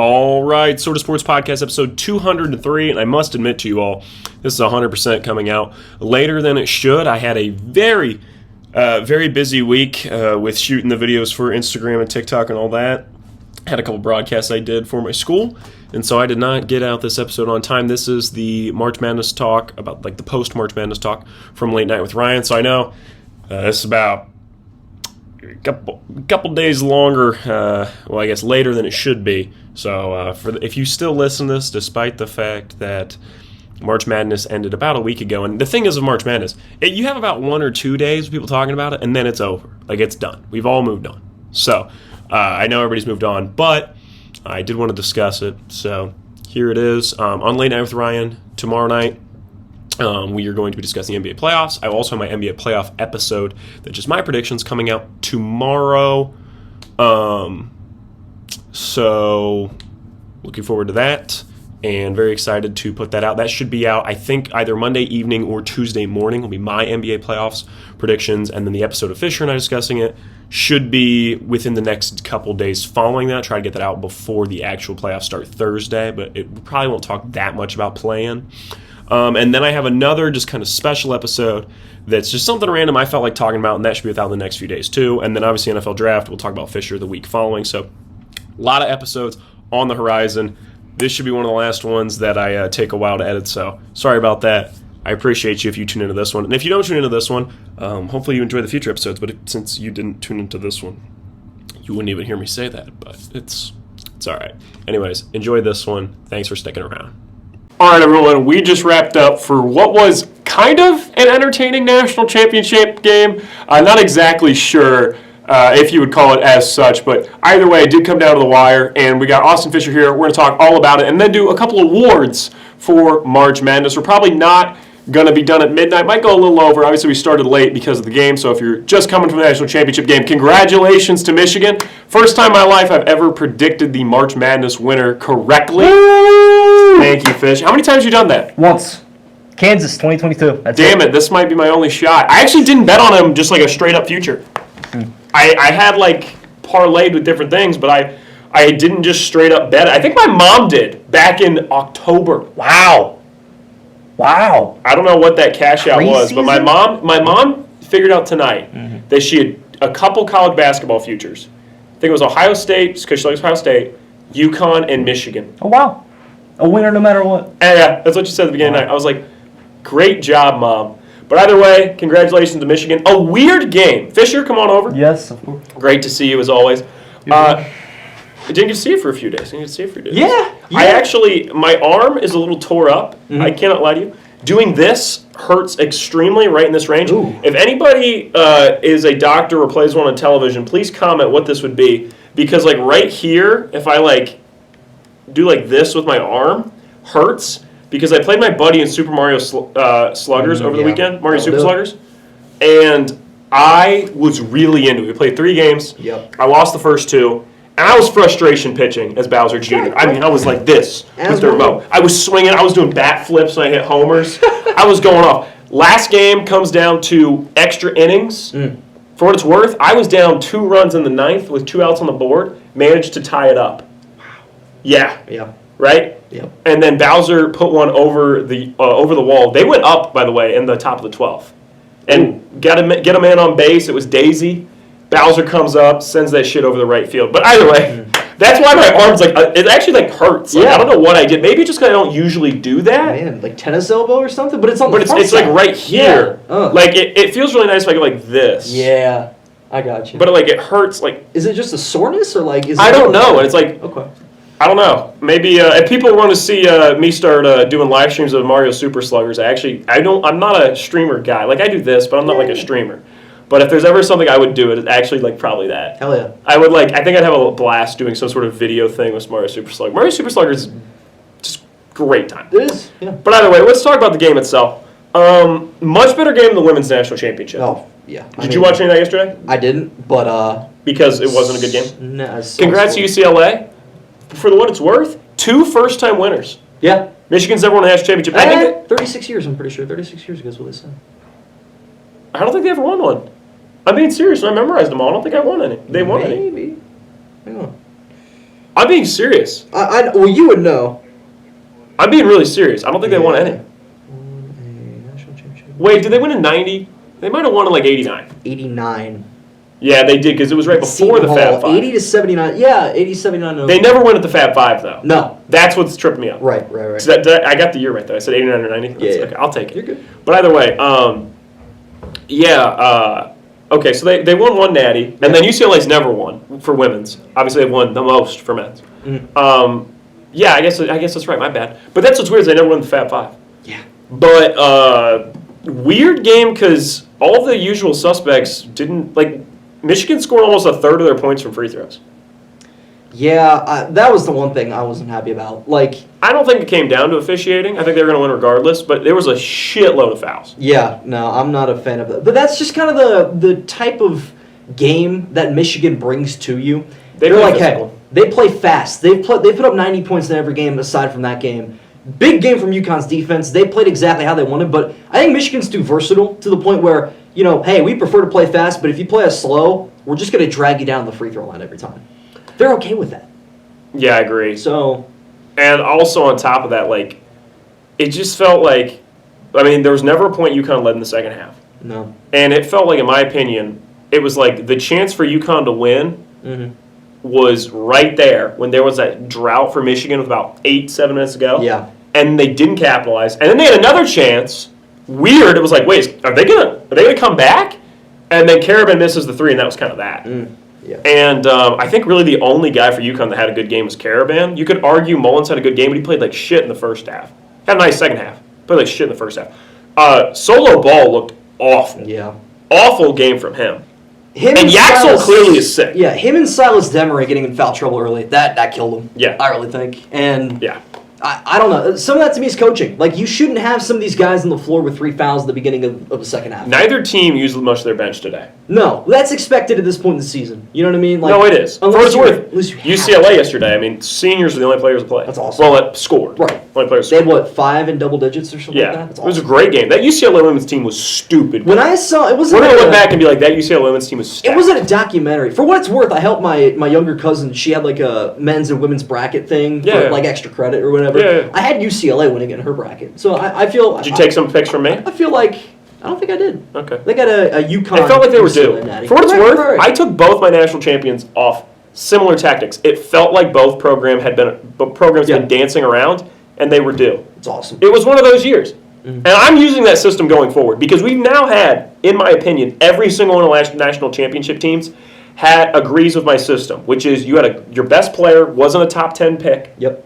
All right, Sort of Sports Podcast, episode 203, and I must admit to you all, this is 100% coming out later than it should. I had a very busy week with shooting the videos for Instagram and TikTok and all that. Had a couple broadcasts I did for my school, and so I did not get out this episode on time. This is the March Madness talk, about like the post-March Madness talk from Late Night with Ryan, so I know this is about a couple days longer, I guess later than it should be. So if you still listen to this, despite the fact that March Madness ended about a week ago, and the thing is of March Madness, you have about 1 or 2 days of people talking about it, and then it's over. Like, it's done. We've all moved on. So I know everybody's moved on, but I did want to discuss it. So here it is. On Late Night with Ryan, tomorrow night, we are going to be discussing NBA playoffs. I also have my NBA playoff episode that's just my predictions coming out tomorrow. So looking forward to that and very excited to put that out. That should be out, I think, either Monday evening or Tuesday morning will be my NBA playoffs predictions, and then the episode of Fisher and I discussing it should be within the next couple days following that. Try to get that out before the actual playoffs start Thursday, but it probably won't talk that much about play-in. And then I have another just kind of special episode that's just something random I felt like talking about, and that should be within the next few days too. And then obviously NFL Draft, we'll talk about Fisher the week following. So a lot of episodes on the horizon. This should be one of the last ones that I take a while to edit, so sorry about that. I appreciate you if you tune into this one. And if you don't tune into this one, hopefully you enjoy the future episodes, but since you didn't tune into this one, you wouldn't even hear me say that, but it's all right. Anyways, enjoy this one. Thanks for sticking around. All right, everyone, we just wrapped up for what was kind of an entertaining national championship game. I'm not exactly sure if you would call it as such, but either way, it did come down to the wire, and we got Austin Fisher here. We're going to talk all about it and then do a couple awards for March Madness. We're probably not going to be done at midnight. Might go a little over. Obviously, we started late because of the game, so if you're just coming from the national championship game, congratulations to Michigan. First time in my life I've ever predicted the March Madness winner correctly. Woo! Thank you, Fish. How many times have you done that? Once. Kansas, 2022. Damn it, this might be my only shot. I actually didn't bet on him just like a straight-up future. I had like parlayed with different things, but I didn't just straight up bet it. I think my mom did back in October. Wow. I don't know what that cash out was, but my mom figured out tonight that she had a couple college basketball futures. I think it was Ohio State, because she likes Ohio State, UConn, and Michigan. Oh, wow. A winner no matter what. And yeah, that's what she said at the beginning of the night. I was like, great job, Mom. But either way, congratulations to Michigan. A weird game. Fisher, come on over. Yes, of course. Great to see you as always. I didn't get to see you for a few days. Yeah. I actually, my arm is a little tore up. I cannot lie to you. Doing this hurts extremely right in this range. Ooh. If anybody is a doctor or plays one on television, please comment what this would be. Because like right here, if I like do like this with my arm, hurts. Because I played my buddy in Super Mario Sluggers over the weekend, Mario Super Sluggers, and I was really into it. We played 3 games. Yep. I lost the first 2, and I was frustration pitching as Bowser Jr. I mean, I was like this with the remote. I was swinging. I was doing bat flips when I hit homers. I was going off. Last game comes down to extra innings. For what it's worth, I was down 2 runs in the 9th with 2 outs on the board, managed to tie it up. Wow. Yeah. Right? Yep. And then Bowser put one over the wall. They went up, by the way, in the top of the 12th. And get a man on base. It was Daisy. Bowser comes up, sends that shit over the right field. But either way, that's why my arm's like, it actually like hurts. Like, I don't know what I did. Maybe just because I don't usually do that. Man, like tennis elbow or something? But it's on the front it's side. like right here. Yeah. Like it feels really nice if I go like this. Yeah, I got you. But like it hurts. Like, is it just a soreness or like? I don't know. And it's like, okay. I don't know. Maybe if people want to see me start doing live streams of Mario Super Sluggers, I'm not a streamer guy. Like I do this, but I'm not like a streamer. But if there's ever something I would do, it's actually like probably that. Hell yeah. I think I'd have a blast doing some sort of video thing with Mario Super Sluggers. Mario Super Sluggers is just great time. It is, yeah. But either way, let's talk about the game itself. Much better game than the Women's National Championship. Oh, yeah. Did you watch any of that yesterday? I didn't, but because it wasn't a good game? No. Congrats to UCLA. For what it's worth, 2 first-time winners. Yeah. Michigan's never won a national championship. I think 36 years, I'm pretty sure. 36 years ago is what they said. I don't think they ever won one. I'm being serious. I memorized them all. I don't think I won any. They won any. Maybe. Hang on. I'm being serious. Well, you would know. I'm being really serious. I don't think they won any. Won a national championship. Wait, did they win in 90? They might have won in like 89. 89. Yeah, they did because it was right before the Seton Hall, Fab Five. 80 to 79. Yeah, 80 79. No. They never went at the Fab Five though. No. That's what's tripping me up. Right. So I got the year right though. I said 89 or 90. Yeah. Okay, I'll take it. You're good. But either way, okay, so they won one natty, and then UCLA's never won for women's. Obviously, they've won the most for men's. Yeah, I guess that's right. My bad. But that's what's weird is they never won the Fab Five. Yeah. But weird game because all the usual suspects didn't like. Michigan scored almost a third of their points from free throws. Yeah, that was the one thing I wasn't happy about. Like, I don't think it came down to officiating. I think they were going to win regardless, but there was a shitload of fouls. yeah, no, I'm not a fan of that. But that's just kind of the type of game that Michigan brings to you. They're play like, physical. hey, they play fast. They put up 90 points in every game aside from that game. Big game from UConn's defense. They played exactly how they wanted, but I think Michigan's too versatile to the point where, hey, we prefer to play fast, but if you play us slow, we're just going to drag you down the free throw line every time. They're okay with that. Yeah, I agree. So, And also on top of that, like, it just felt like, I mean, there was never a point UConn led in the second half. no. And it felt like, in my opinion, it was like the chance for UConn to win Mm-hmm. was right there when there was that drought for Michigan with about 7 minutes to go. Yeah. And they didn't capitalize. And then they had another chance. Weird. It was like, wait, are they gonna come back? And then Karabin misses the three, and that was kind of that. Yeah. And I think really the only guy for UConn that had a good game was Karabin. You could argue Mullins had a good game, but he played like shit in the first half. Had a nice second half. Played like shit in the first half. Solo Ball looked awful. Yeah. Awful game from him. Him And Yaxel Silas- clearly is sick. Yeah, him and Silas Demery getting in foul trouble early, that killed him. Yeah. I really think. And Yeah. I don't know. Some of that to me is coaching. Like, you shouldn't have some of these guys on the floor with 3 fouls at the beginning of the second half. Neither team used much of their bench today. No, that's expected at this point in the season. You know what I mean? Like, No, it is. For what it's worth, unless you have UCLA to. yesterday, I mean, seniors are the only players that played. That's awesome. Well, that scored. Right. Only players They scored. had, what, 5 in double digits or something Yeah. like that? That's It was a awesome. great game. That UCLA women's team was stupid. When I saw it, We're wasn't going to like look a- back and be like, that UCLA women's team was stacked. It wasn't a documentary. For what it's worth, I helped my younger cousin. She had like a men's and women's bracket thing Yeah. for like extra credit or whatever. Yeah. I had UCLA winning in her bracket, so I feel. Did you take some picks from me? I feel like I don't think I did. Okay. They got a UConn. It felt like they were UCLA due. natty. For what it's Right, worth, right. I took both my national champions off similar tactics. It felt like both programs Yeah. been dancing around, and they were due. It's awesome. It was one of those years. Mm-hmm. And I'm using that system going forward because we've now had, in my opinion, every single one of the national championship teams agrees with my system, which is you had your best player wasn't a top 10 pick. Yep.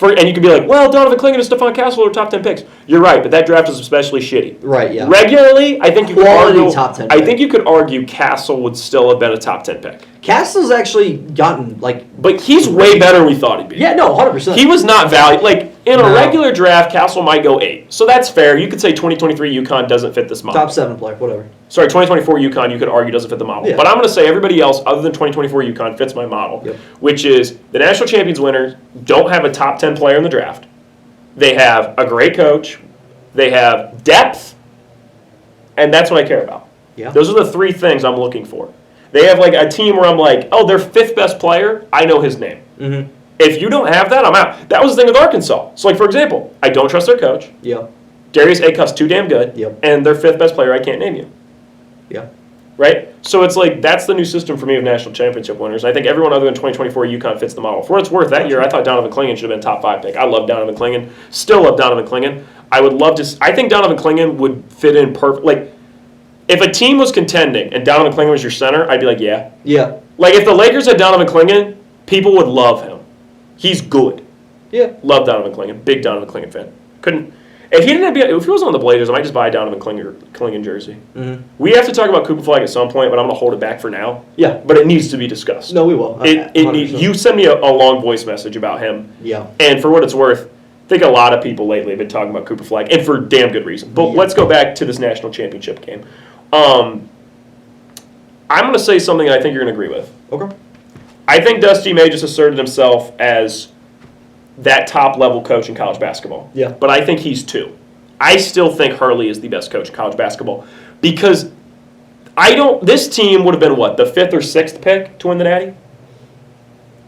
And you could be like, well, Donovan Clingan and Stephon Castle are top 10 picks. You're right, but that draft was especially shitty. Right. Yeah. Regularly, I think you could Quality argue, top 10 I pick. think you could argue Castle would still have been a top 10 pick. Castle's actually gotten like. But he's way better than we thought he'd be. Yeah. No. 100%. He was not valued. Like, in a No. regular draft, Castle might go 8. So that's fair. You could say 2023 UConn doesn't fit this model. top 7 player. Whatever. Sorry, 2024 UConn, you could argue doesn't fit the model. Yeah. But I'm going to say everybody else other than 2024 UConn fits my model, Yep. which is the national champions winners don't have a top 10 player in the draft. They have a great coach. They have depth. And that's what I care about. Yeah. Those are the 3 things I'm looking for. They have like a team where I'm like, oh, their 5th best player, I know his name. Mm-hmm. If you don't have that, I'm out. That was the thing with Arkansas. So, like, for example, I don't trust their coach. Yeah. Darius Acuff's too damn good. Yep. And their 5th best player, I can't name you. Yeah. Right? So it's like, that's the new system for me of national championship winners. I think everyone other than 2024 UConn fits the model. For what it's worth, that year, I thought Donovan Clingan should have been top 5 pick. I love Donovan Clingan. Still love Donovan Clingan. I would love to, I think Donovan Clingan would fit in perfect. Like, if a team was contending and Donovan Clingan was your center, I'd be like, yeah. Yeah. Like, if the Lakers had Donovan Clingan, people would love him. He's good. Yeah. Love Donovan Clingan. Big Donovan Clingan fan. Couldn't. If he wasn't on the Blazers, I might just buy a Donovan Clingan jersey. Mm-hmm. We have to talk about Cooper Flag at some point, but I'm going to hold it back for now. Yeah. But it needs to be discussed. No, we will. It 100%. you send me a long voice message about him. Yeah. And for what it's worth, I think a lot of people lately have been talking about Cooper Flag, and for damn good reason. But Yeah. let's go back to this national championship game. I'm going to say something I think you're going to agree with. Okay. I think Dusty May just asserted himself as that top-level coach in college basketball. Yeah. But I think he's 2. I still think Hurley is the best coach in college basketball because this team would have been, what, the 5th or 6th pick to win the Natty?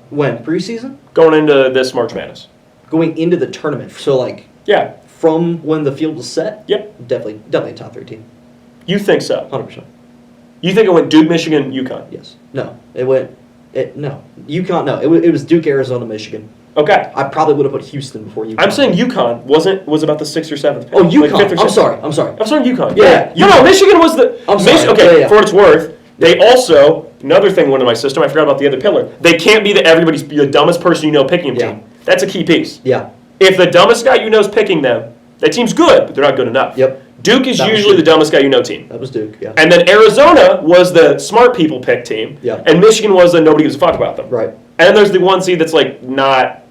When? Preseason? going into this March Madness. Going into the tournament. So, like, Yeah. from when the field was set? Yep. Definitely a top 3 team. You think so? 100%. You think it went Duke, Michigan, UConn? Yes. No. No. UConn, no. It was Duke, Arizona, Michigan. Okay. I probably would have put Houston before UConn. I'm saying UConn was about the 6th or 7th pick. Oh, Like UConn. fifth or I'm sixth. sorry. I'm sorry. I'm saying UConn. Yeah, No, Michigan was the. I'm sorry. Okay, Yeah. for what it's worth, they also, another thing went in my system, I forgot about the other pillar. They can't be the dumbest person you know picking a Yeah. team. That's a key piece. Yeah. If the dumbest guy you know is picking them, that team's good, but they're not good enough. Yep. Duke is That was usually Duke. the dumbest guy you know team. That was Duke, yeah. And then Arizona was the smart people pick team. Yeah. And Michigan was the nobody gives a fuck about them. Right. And then there's the one seed that's like not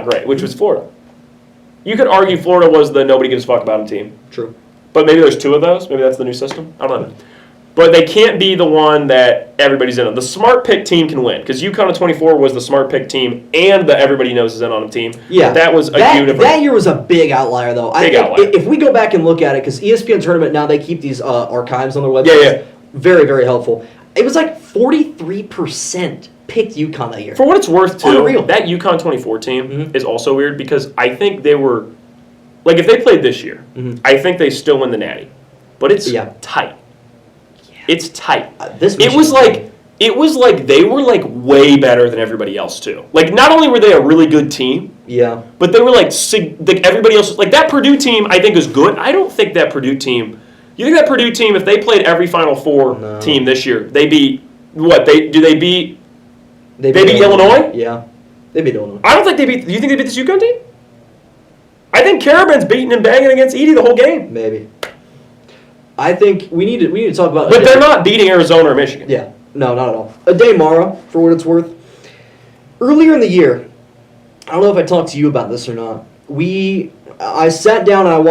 great, which was Florida. You could argue Florida was the nobody gives a fuck about them team. True. But maybe there's 2 of those. Maybe that's the new system. I don't know. But they can't be the one that everybody's in on. The smart pick team can win because UConn of 24 was the smart pick team and the everybody knows is in on them team. Yeah. That was a universe. That year was a big outlier, though. Big outlier. If we go back and look at it, because ESPN Tournament, now they keep these archives on their website. Yeah, yeah. Very, very helpful. It was like 43% picked UConn that year. For what it's worth, too, Unreal. that UConn 24 team Mhm. is also weird because I think they were, like if they played this year, Mhm. I think they still win the Natty. But it's Yeah. tight. It's tight. This It was like they were like way better than everybody else too. Like not only were they a really good team, Yeah. but they were like everybody else. Like that Purdue team, I think is good. I don't think that Purdue team. You think that Purdue team, if they played every Final Four No. team this year, they beat what? They beat? They beat Illinois? Yeah. They beat Illinois. I don't think they beat. Do you think they beat this UConn team? I think Caravan's beating and banging against Edie the whole game. Maybe. I think we need to talk about. But they're not beating Arizona or Michigan. Yeah, no, not at all. Ade Mara, for what it's worth. Earlier in the year, I don't know if I talked to you about this or not. I sat down and I've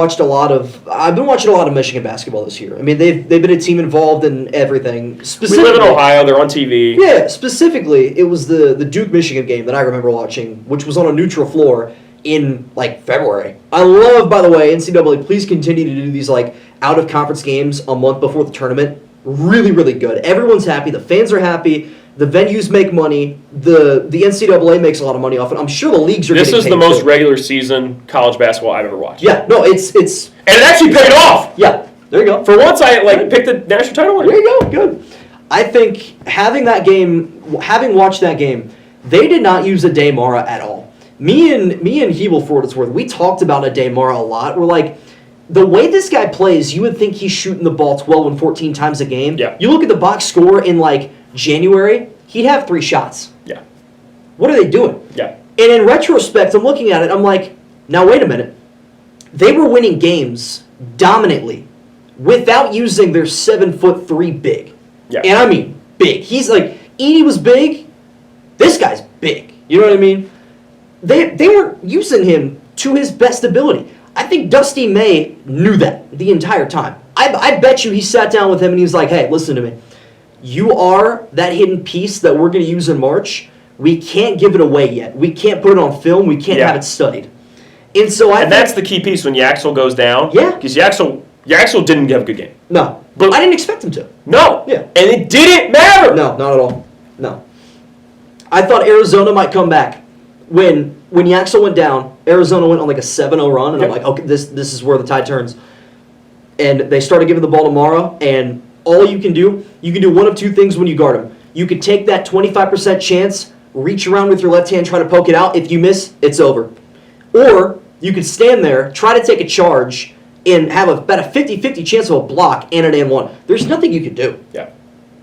been watching a lot of Michigan basketball this year. I mean, they've been a team involved in everything. We live in Ohio. They're on TV. Yeah, specifically, it was the Duke-Michigan game that I remember watching, which was on a neutral floor in, like, February. I love, by the way, NCAA, please continue to do these, like, out-of-conference games a month before the tournament. Really, really good. Everyone's happy. The fans are happy. The venues make money. The NCAA makes a lot of money off it. I'm sure the leagues are This getting is paid the most too. regular season college basketball I've ever watched. Yeah, no, it's And it actually paid off. yeah. There you go. For once, I picked the national title winner. There you go. Good. I think having watched that game, they did not use Ade Mara at all. Me and Hebel, for what it's worth, we talked about Ade Mara a lot. We're like, the way this guy plays, you would think he's shooting the ball 12 and 14 times a game. Yeah. You look at the box score in like January, he'd have 3 shots. Yeah. What are they doing? Yeah. And in retrospect, I'm looking at it, I'm like, now wait a minute. They were winning games dominantly without using their 7'3" big. Yeah. And I mean big. He's like, Edie was big. This guy's big. You know what I mean? They weren't using him to his best ability. I think Dusty May knew that the entire time. I bet you he sat down with him and he was like, hey, listen to me. You are that hidden piece that we're going to use in March. We can't give it away yet. We can't put it on film. We can't Yeah. have it studied. And so I And think, that's the key piece when Yaxel goes down. Yeah. Because Yaxel didn't have a good game. no. But- I didn't expect him to. No. Yeah. And it didn't matter. No, not at all. No. I thought Arizona might come back. When Yaxel went down, Arizona went on like a 7-0 run, and I'm Yep. like, okay, this is where the tide turns. And they started giving the ball to Mara, and all you can do one of 2 things when you guard him. You could take that 25% chance, reach around with your left hand, try to poke it out. If you miss, it's over. Or you could stand there, try to take a charge, and have about a 50-50 chance of a block and an and one. There's nothing you can do. Yeah.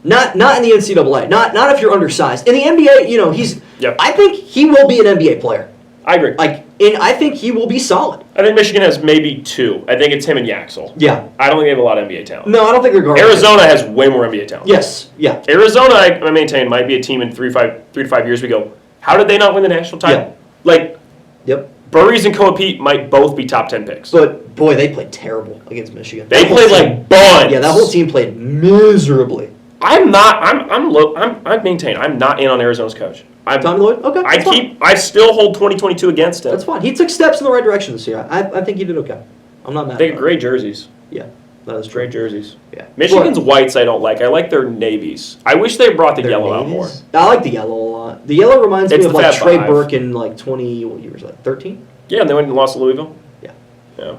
Not in the NCAA. Not if you're undersized. In the NBA, he's. Yep. I think he will be an NBA player. I agree. And I think he will be solid. I think Michigan has maybe 2. I think it's him and Yaxel. Yeah. I don't think they have a lot of NBA talent. No, I don't think they're guarding. Arizona has way more NBA talent. Yes. Yeah. Arizona, I maintain, might be a team in 3 to 5 years we go, how did they not win the national title? Yeah. Like, Yep. Burries and Koa Pete might both be top 10 picks. But boy, they played terrible against Michigan. They That whole played team- like buns. Yeah, that whole team played miserably. I maintain I'm not in on Arizona's coach. Tommy Lloyd. Okay. That's fine. I still hold 2022 against him. That's fine. He took steps in the right direction this year. I think he did okay. I'm not mad. They got about great jerseys. it. Yeah. That is true. Great jerseys. Yeah. Michigan's whites I don't like. I like their navies. I wish they brought the yellow out more. I like the yellow a lot. The yellow reminds It's me of the like Fab Trey Five. Burke in like what year was that? 13? Yeah, and they went and lost to Louisville. Yeah. Yeah.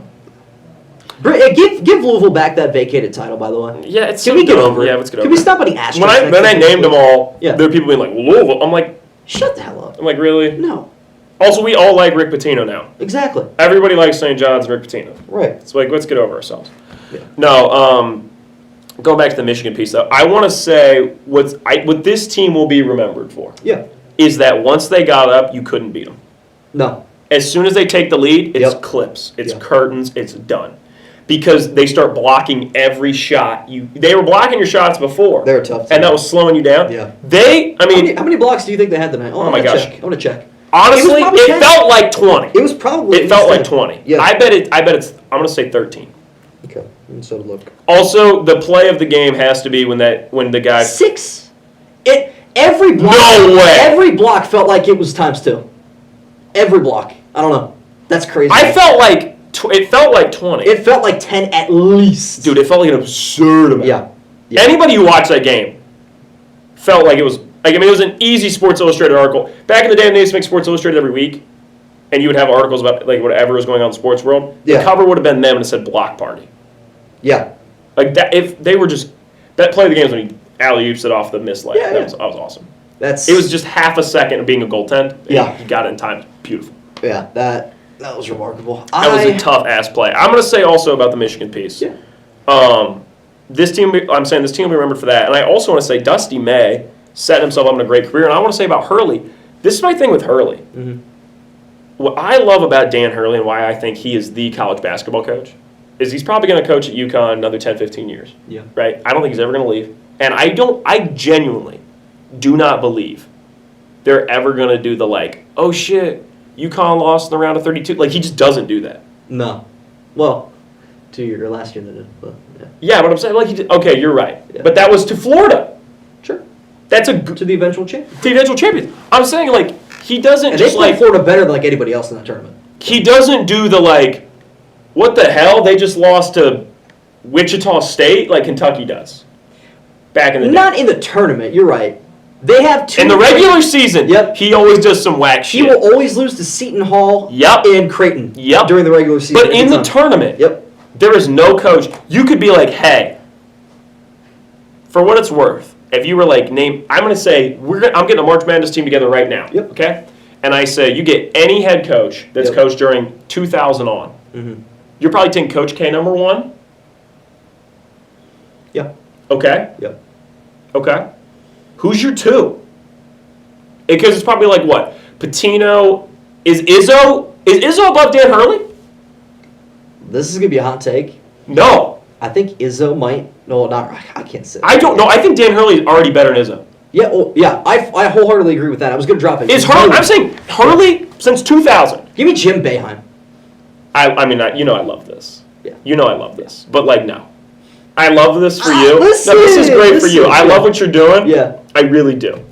Give Louisville back that vacated title, by the way. Yeah, it's Can so we get dumb. over it? Yeah, let's get over Can we it. stop putting asterisks? When I next to named them all, Yeah. there were people being like, Louisville. I'm like, Shut the hell up. really? No. Also, we all like Rick Pitino now. Exactly. Everybody likes St. John's and Rick Pitino. Right. It's like, let's get over ourselves. Yeah. No, going back to the Michigan piece, though, I want to say what this team will be remembered for Yeah. is that once they got up, you couldn't beat them. No. As soon as they take the lead, it's Yep. clips, it's Yep. curtains, it's done. Because they start blocking every shot. They were blocking your shots before. They're a tough team. And that was slowing you down. Yeah. I How many blocks do you think they had tonight? Oh my gosh. I want to check. honestly, probably it 10. felt like 20. It was probably. It felt like 10. 20. Yeah. I bet it's, I'm going to say 13. Okay. So look. Also, the play of the game has to be when the guy. 6. Every block. No way. Every block felt like it was times 2. Every block. I don't know. That's crazy. I felt like it felt like 20. It felt like 10 at least. Dude, it felt like an absurd amount. Yeah. Yeah. Anybody who watched that game felt like it was like, I mean, it was an easy Sports Illustrated article. Back in the day, when they used to make Sports Illustrated every week, and you would have articles about like whatever was going on in the sports world. Yeah. The cover would have been them and it said block party. Yeah. Like that, if they were just that play of the game was when he alley-oops it off the missed layup. Yeah, That yeah. was awesome. That's. It was just half a second of being a goaltend. and Yeah. he got it in time. Beautiful. Yeah. That was remarkable. That was a tough ass play. I'm going to say also about the Michigan piece. Yeah. This team, I'm saying this team will be remembered for that. And I also want to say Dusty May set himself up in a great career. And I want to say about Hurley. This is my thing with Hurley. Mm-hmm. What I love about Dan Hurley and why I think he is the college basketball coach is he's probably going to coach at UConn another 10, 15 years. Yeah. Right? I don't think he's ever going to leave. And I genuinely do not believe they're ever going to do the like, oh shit, UConn lost in the round of 32. Like, he just doesn't do that. No. Well, 2 year last year they did, but yeah. Yeah, but I'm saying, like, he did, okay, you're right. Yeah. But that was to Florida. Sure. That's a To the eventual champion. the eventual champion. I'm saying, like, he doesn't And they just, played like, Florida better than like anybody else in that tournament. he doesn't do the, like, what the hell? They just lost to Wichita State like Kentucky does back in the day. Not in the tournament, you're right. They have two. In the regular season, Yep. he always does some whack He shit. will always lose to Seton Hall Yep. and Creighton Yep. during the regular season. But in every the time. tournament, Yep. there is no coach. You could be like, hey, for what it's worth, if you were like, I'm going to say, I'm getting a March Madness team together right now. Yep. Okay? And I say, you get any head coach that's Yep. coached during 2000 on. Mm-hmm. You're probably taking Coach K number 1. Yep. Okay? Yep. Okay. Who's your 2? Because it's probably like what? Patino. Is Izzo above Dan Hurley? This is gonna be a hot take. No. I think Izzo might. No, not. I can't say. I don't know. I think Dan Hurley is already better than Izzo. Yeah. Oh, yeah. I wholeheartedly agree with that. I was gonna drop it. Is Hurley? I'm saying Hurley since 2000. Give me Jim Boeheim. I mean, I love this. Yeah. You know I love this. But, like, no. I love this for Ah, you. listen, No, this is great for you. listen. I love what you're doing. Yeah. I really do.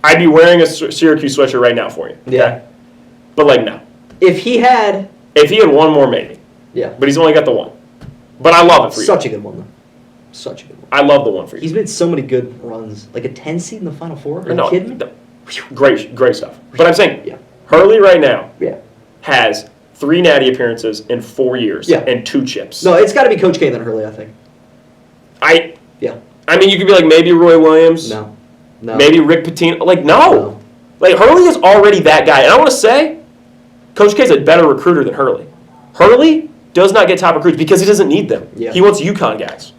I'd be wearing a Syracuse sweatshirt right now for you. Okay? Yeah. But, like, no. If he had. If he had one more, maybe. Yeah. But he's only got the one. But I love it for you. Such a good one though. Such a good one. I love the one for you. He's made so many good runs. Like a 10 seed in the Final Four. Are you No, kidding me? no. Great stuff. But I'm saying, Yeah. Hurley right now Yeah. has 3 natty appearances in 4 years Yeah. and 2 chips. No, it's got to be Coach K then Hurley. I think. Yeah. I mean, you could be like maybe Roy Williams, No. No. maybe Rick Pitino. Like, no. No. Like, Hurley is already that guy. And I want to say, Coach K is a better recruiter than Hurley. Hurley does not get top recruits because he doesn't need them. Yeah. He wants UConn guys.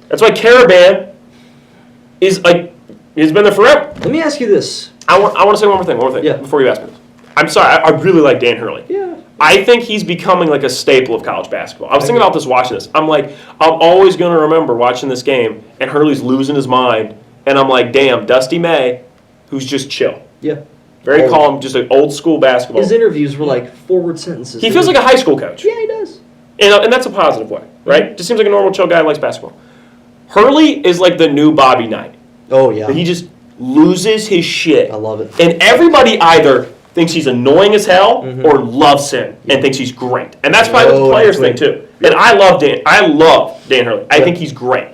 That's why Caravan is like, he's been there forever. Let me ask you this. I want to say one more thing Yeah. before you ask me this. I'm sorry, I really like Dan Hurley. Yeah. I think he's becoming like a staple of college basketball. I was thinking about this watching this. I'm like, I'm always going to remember watching this game, and Hurley's losing his mind, and I'm like, damn, Dusty May, who's just chill. Yeah. Very Oh. calm, just like old school basketball. His interviews were like forward sentences. He feels like a high school coach. Yeah, he does. And that's a positive way, right? Just seems like a normal, chill guy who likes basketball. Hurley is like the new Bobby Knight. Oh yeah. He just loses his shit. I love it. And everybody either thinks he's annoying as hell Mhm. or loves him and thinks he's great. And that's probably what the Oh, players that's think too. And I love Dan Hurley. I think he's great.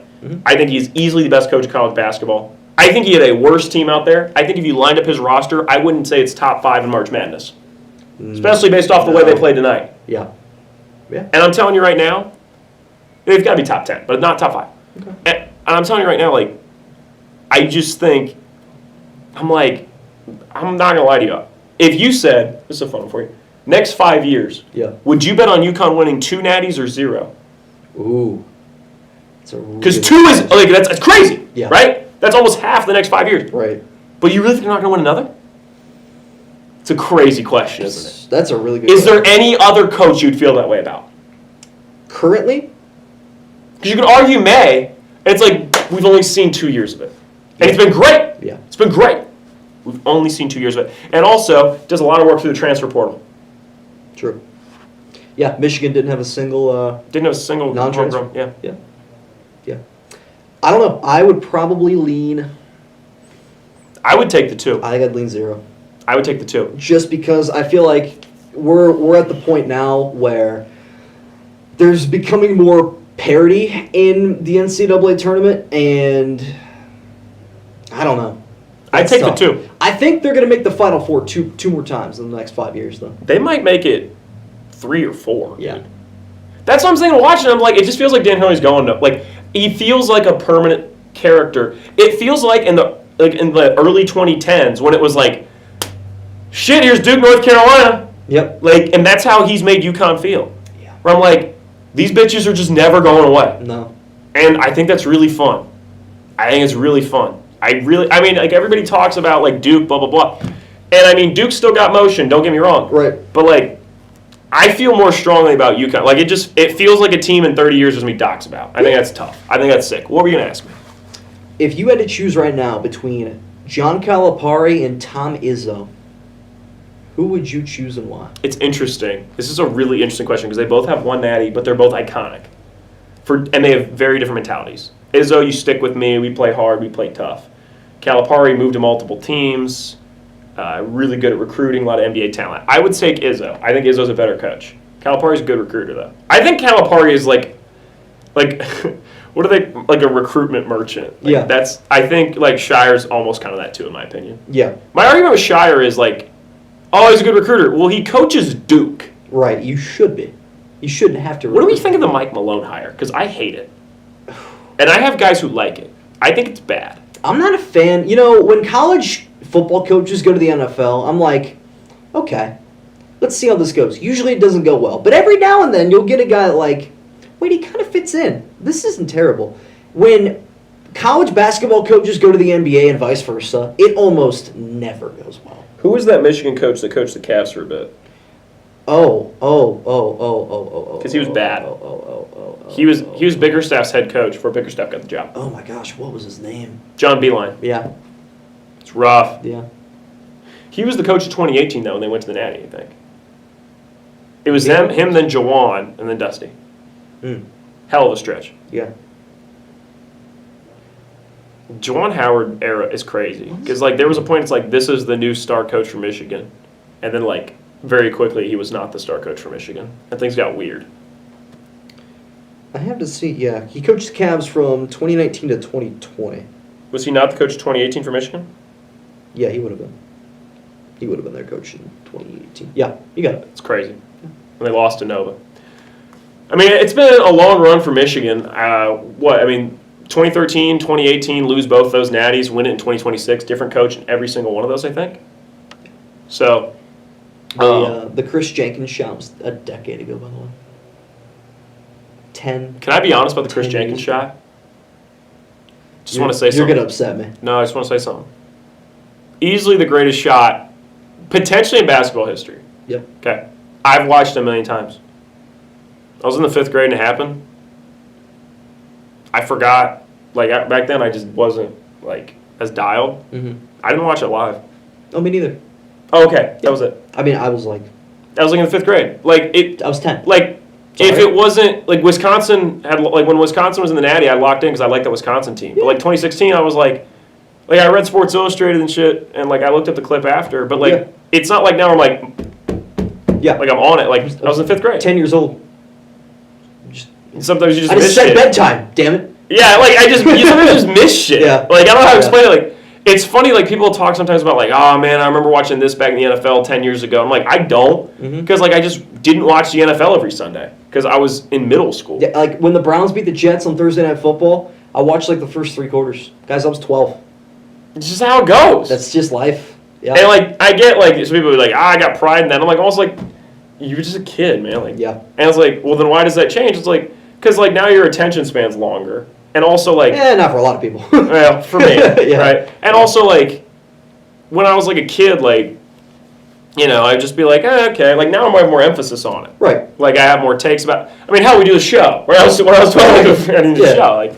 I think he's easily the best coach of college basketball. I think he had a worse team out there. I think if you lined up his roster, I wouldn't say it's top 5 in March Madness. Especially based off the way they played tonight. Yeah. And I'm telling you right now, they've got to be top 10, but not top 5. Okay. And I'm telling you right now, like, I just think, I'm not going to lie to you. If you said, this is a fun one for you, next 5 years, would you bet on UConn winning 2 natties or 0? Ooh. Because 2 is, like, that's crazy, right? That's almost half the next 5 years. Right. But you really think they're not going to win another? It's a crazy question, isn't it? That's a really good Is question. there any other coach you'd feel that way about? Currently? Because you could argue May, and it's like, we've only seen 2 years of it. And it's been great. Yeah. It's been great. We've only seen 2 years of it. And also, does a lot of work through the transfer portal. True. Yeah, Michigan didn't have a single... Didn't have a single non-transfer. homegrown. Yeah. I don't know. I would probably lean... I would take the 2. I think I'd lean 0. I would take the 2. Just because I feel like we're at the point now where there's becoming more parity in the NCAA tournament, and I don't know. I'd take tough. the 2. I think they're going to make the Final Four two more times in the next 5 years, though. They might make it 3 or 4. Yeah. Dude. That's what I'm saying. Watching, I'm like, it just feels like Dan Hurley's going to, like, he feels like a permanent character. It feels like in the early 2010s when it was like, shit, here's Duke, North Carolina. Yep. Like, and that's how he's made UConn feel. Yeah. Where I'm like, these bitches are just never going away. No. And I think that's really fun. I think it's really fun. I mean, like, everybody talks about, like, Duke, blah, blah, blah. And, I mean, Duke's still got motion, don't get me wrong. Right. But, like, I feel more strongly about UConn. Like, it feels like a team in 30 years there's going to be docs about. I think that's tough. I think that's sick. What were you going to ask me? If you had to choose right now between John Calipari and Tom Izzo, who would you choose and why? It's interesting. This is a really interesting question because they both have one natty, but they're both iconic. And they have very different mentalities. Izzo, you stick with me, we play hard, we play tough. Calipari moved to multiple teams, really good at recruiting, a lot of NBA talent. I would take Izzo. I think Izzo's a better coach. Calipari's a good recruiter, though. I think Calipari is like what are they, like a recruitment merchant? Like, Yeah. I think, like, Shire's almost kind of that, too, in my opinion. Yeah. My argument with Shire is, like, oh, he's a good recruiter. Well, he coaches Duke. Right. You should be. You shouldn't have to. What do we think of the Mike Malone hire? Because I hate it. And I have guys who like it. I think it's bad. I'm not a fan. You know, when college football coaches go to the NFL, I'm like, okay, let's see how this goes. Usually it doesn't go well. But every now and then you'll get a guy like, wait, he kind of fits in. This isn't terrible. When college basketball coaches go to the NBA and vice versa, it almost never goes well. Who was that Michigan coach that coached the Cavs for a bit? Oh. Because he was bad. Oh. He was Bickerstaff's head coach before Bickerstaff got the job. Oh my gosh, what was his name? John Beilein. Yeah. It's rough. Yeah. He was the coach of 2018, though, when they went to the Natty, I think. It was him, then Jawan, and then Dusty. Hell of a stretch. Yeah. Jawan Howard era is crazy. Because, like, there was a point it's like, this is the new star coach for Michigan. And then, like, very quickly, he was not the star coach for Michigan. And things got weird. I have to see. Yeah, he coached the Cavs from 2019 to 2020. Was he not the coach of 2018 for Michigan? Yeah, he would have been. He would have been their coach in 2018. Yeah, you got it. It's crazy. And they lost to Nova. I mean, it's been a long run for Michigan. 2013, 2018, lose both those natties, win it in 2026. Different coach in every single one of those, I think. So, The Chris Jenkins shot was a decade ago, by the way. 10. Can I be honest about the Chris 10 Jenkins years. shot? Just want to say You're something. going to upset me. No, I just want to say something. Easily the greatest shot, potentially in basketball history. Yep. Okay. I've watched it a million times. I was in the 5th grade and it happened. I forgot. Like, back then I just wasn't, like, as dialed. Mm-hmm. I didn't watch it live. Oh, me neither. Oh, okay. That was it. I mean, I was like, I was like in the 5th grade. Like, I was 10. Like, Sorry. if it wasn't, like, Wisconsin had, like, when Wisconsin was in the Natty, I locked in because I liked that Wisconsin team. But, like, 2016, I was like, I read Sports Illustrated and shit, and, like, I looked at the clip after. But, like, Yeah. it's not like now I'm, like, Yeah. I'm on it. Like, I was in 5th grade. 10 years old. Sometimes you just I miss just said shit. bedtime. Damn it. Yeah, like you sometimes just miss shit. Yeah. Like I don't know how to explain it. Like it's funny. Like people talk sometimes about like, oh man, I remember watching this back in the NFL 10 years ago. I'm like, I don't, because like I just didn't watch the NFL every Sunday because I was in middle school. Yeah, like when the Browns beat the Jets on Thursday Night Football, I watched like the first 3 quarters. Guys, I was 12. It's just how it goes. That's just life. Yeah. And like I get like some people are like, I got pride in that. I'm like almost like you're just a kid, man. Like Yeah. And it's like, well then why does that change? It's like because like now your attention span's longer, and also like Not for a lot of people. well for me, Yeah. right? And also like when I was like a kid, like you know I'd just be like, okay. Like now I have more emphasis on it. Right. Like I have more takes about. I mean, how we do the show? When I was 12, I did the Yeah. show. Like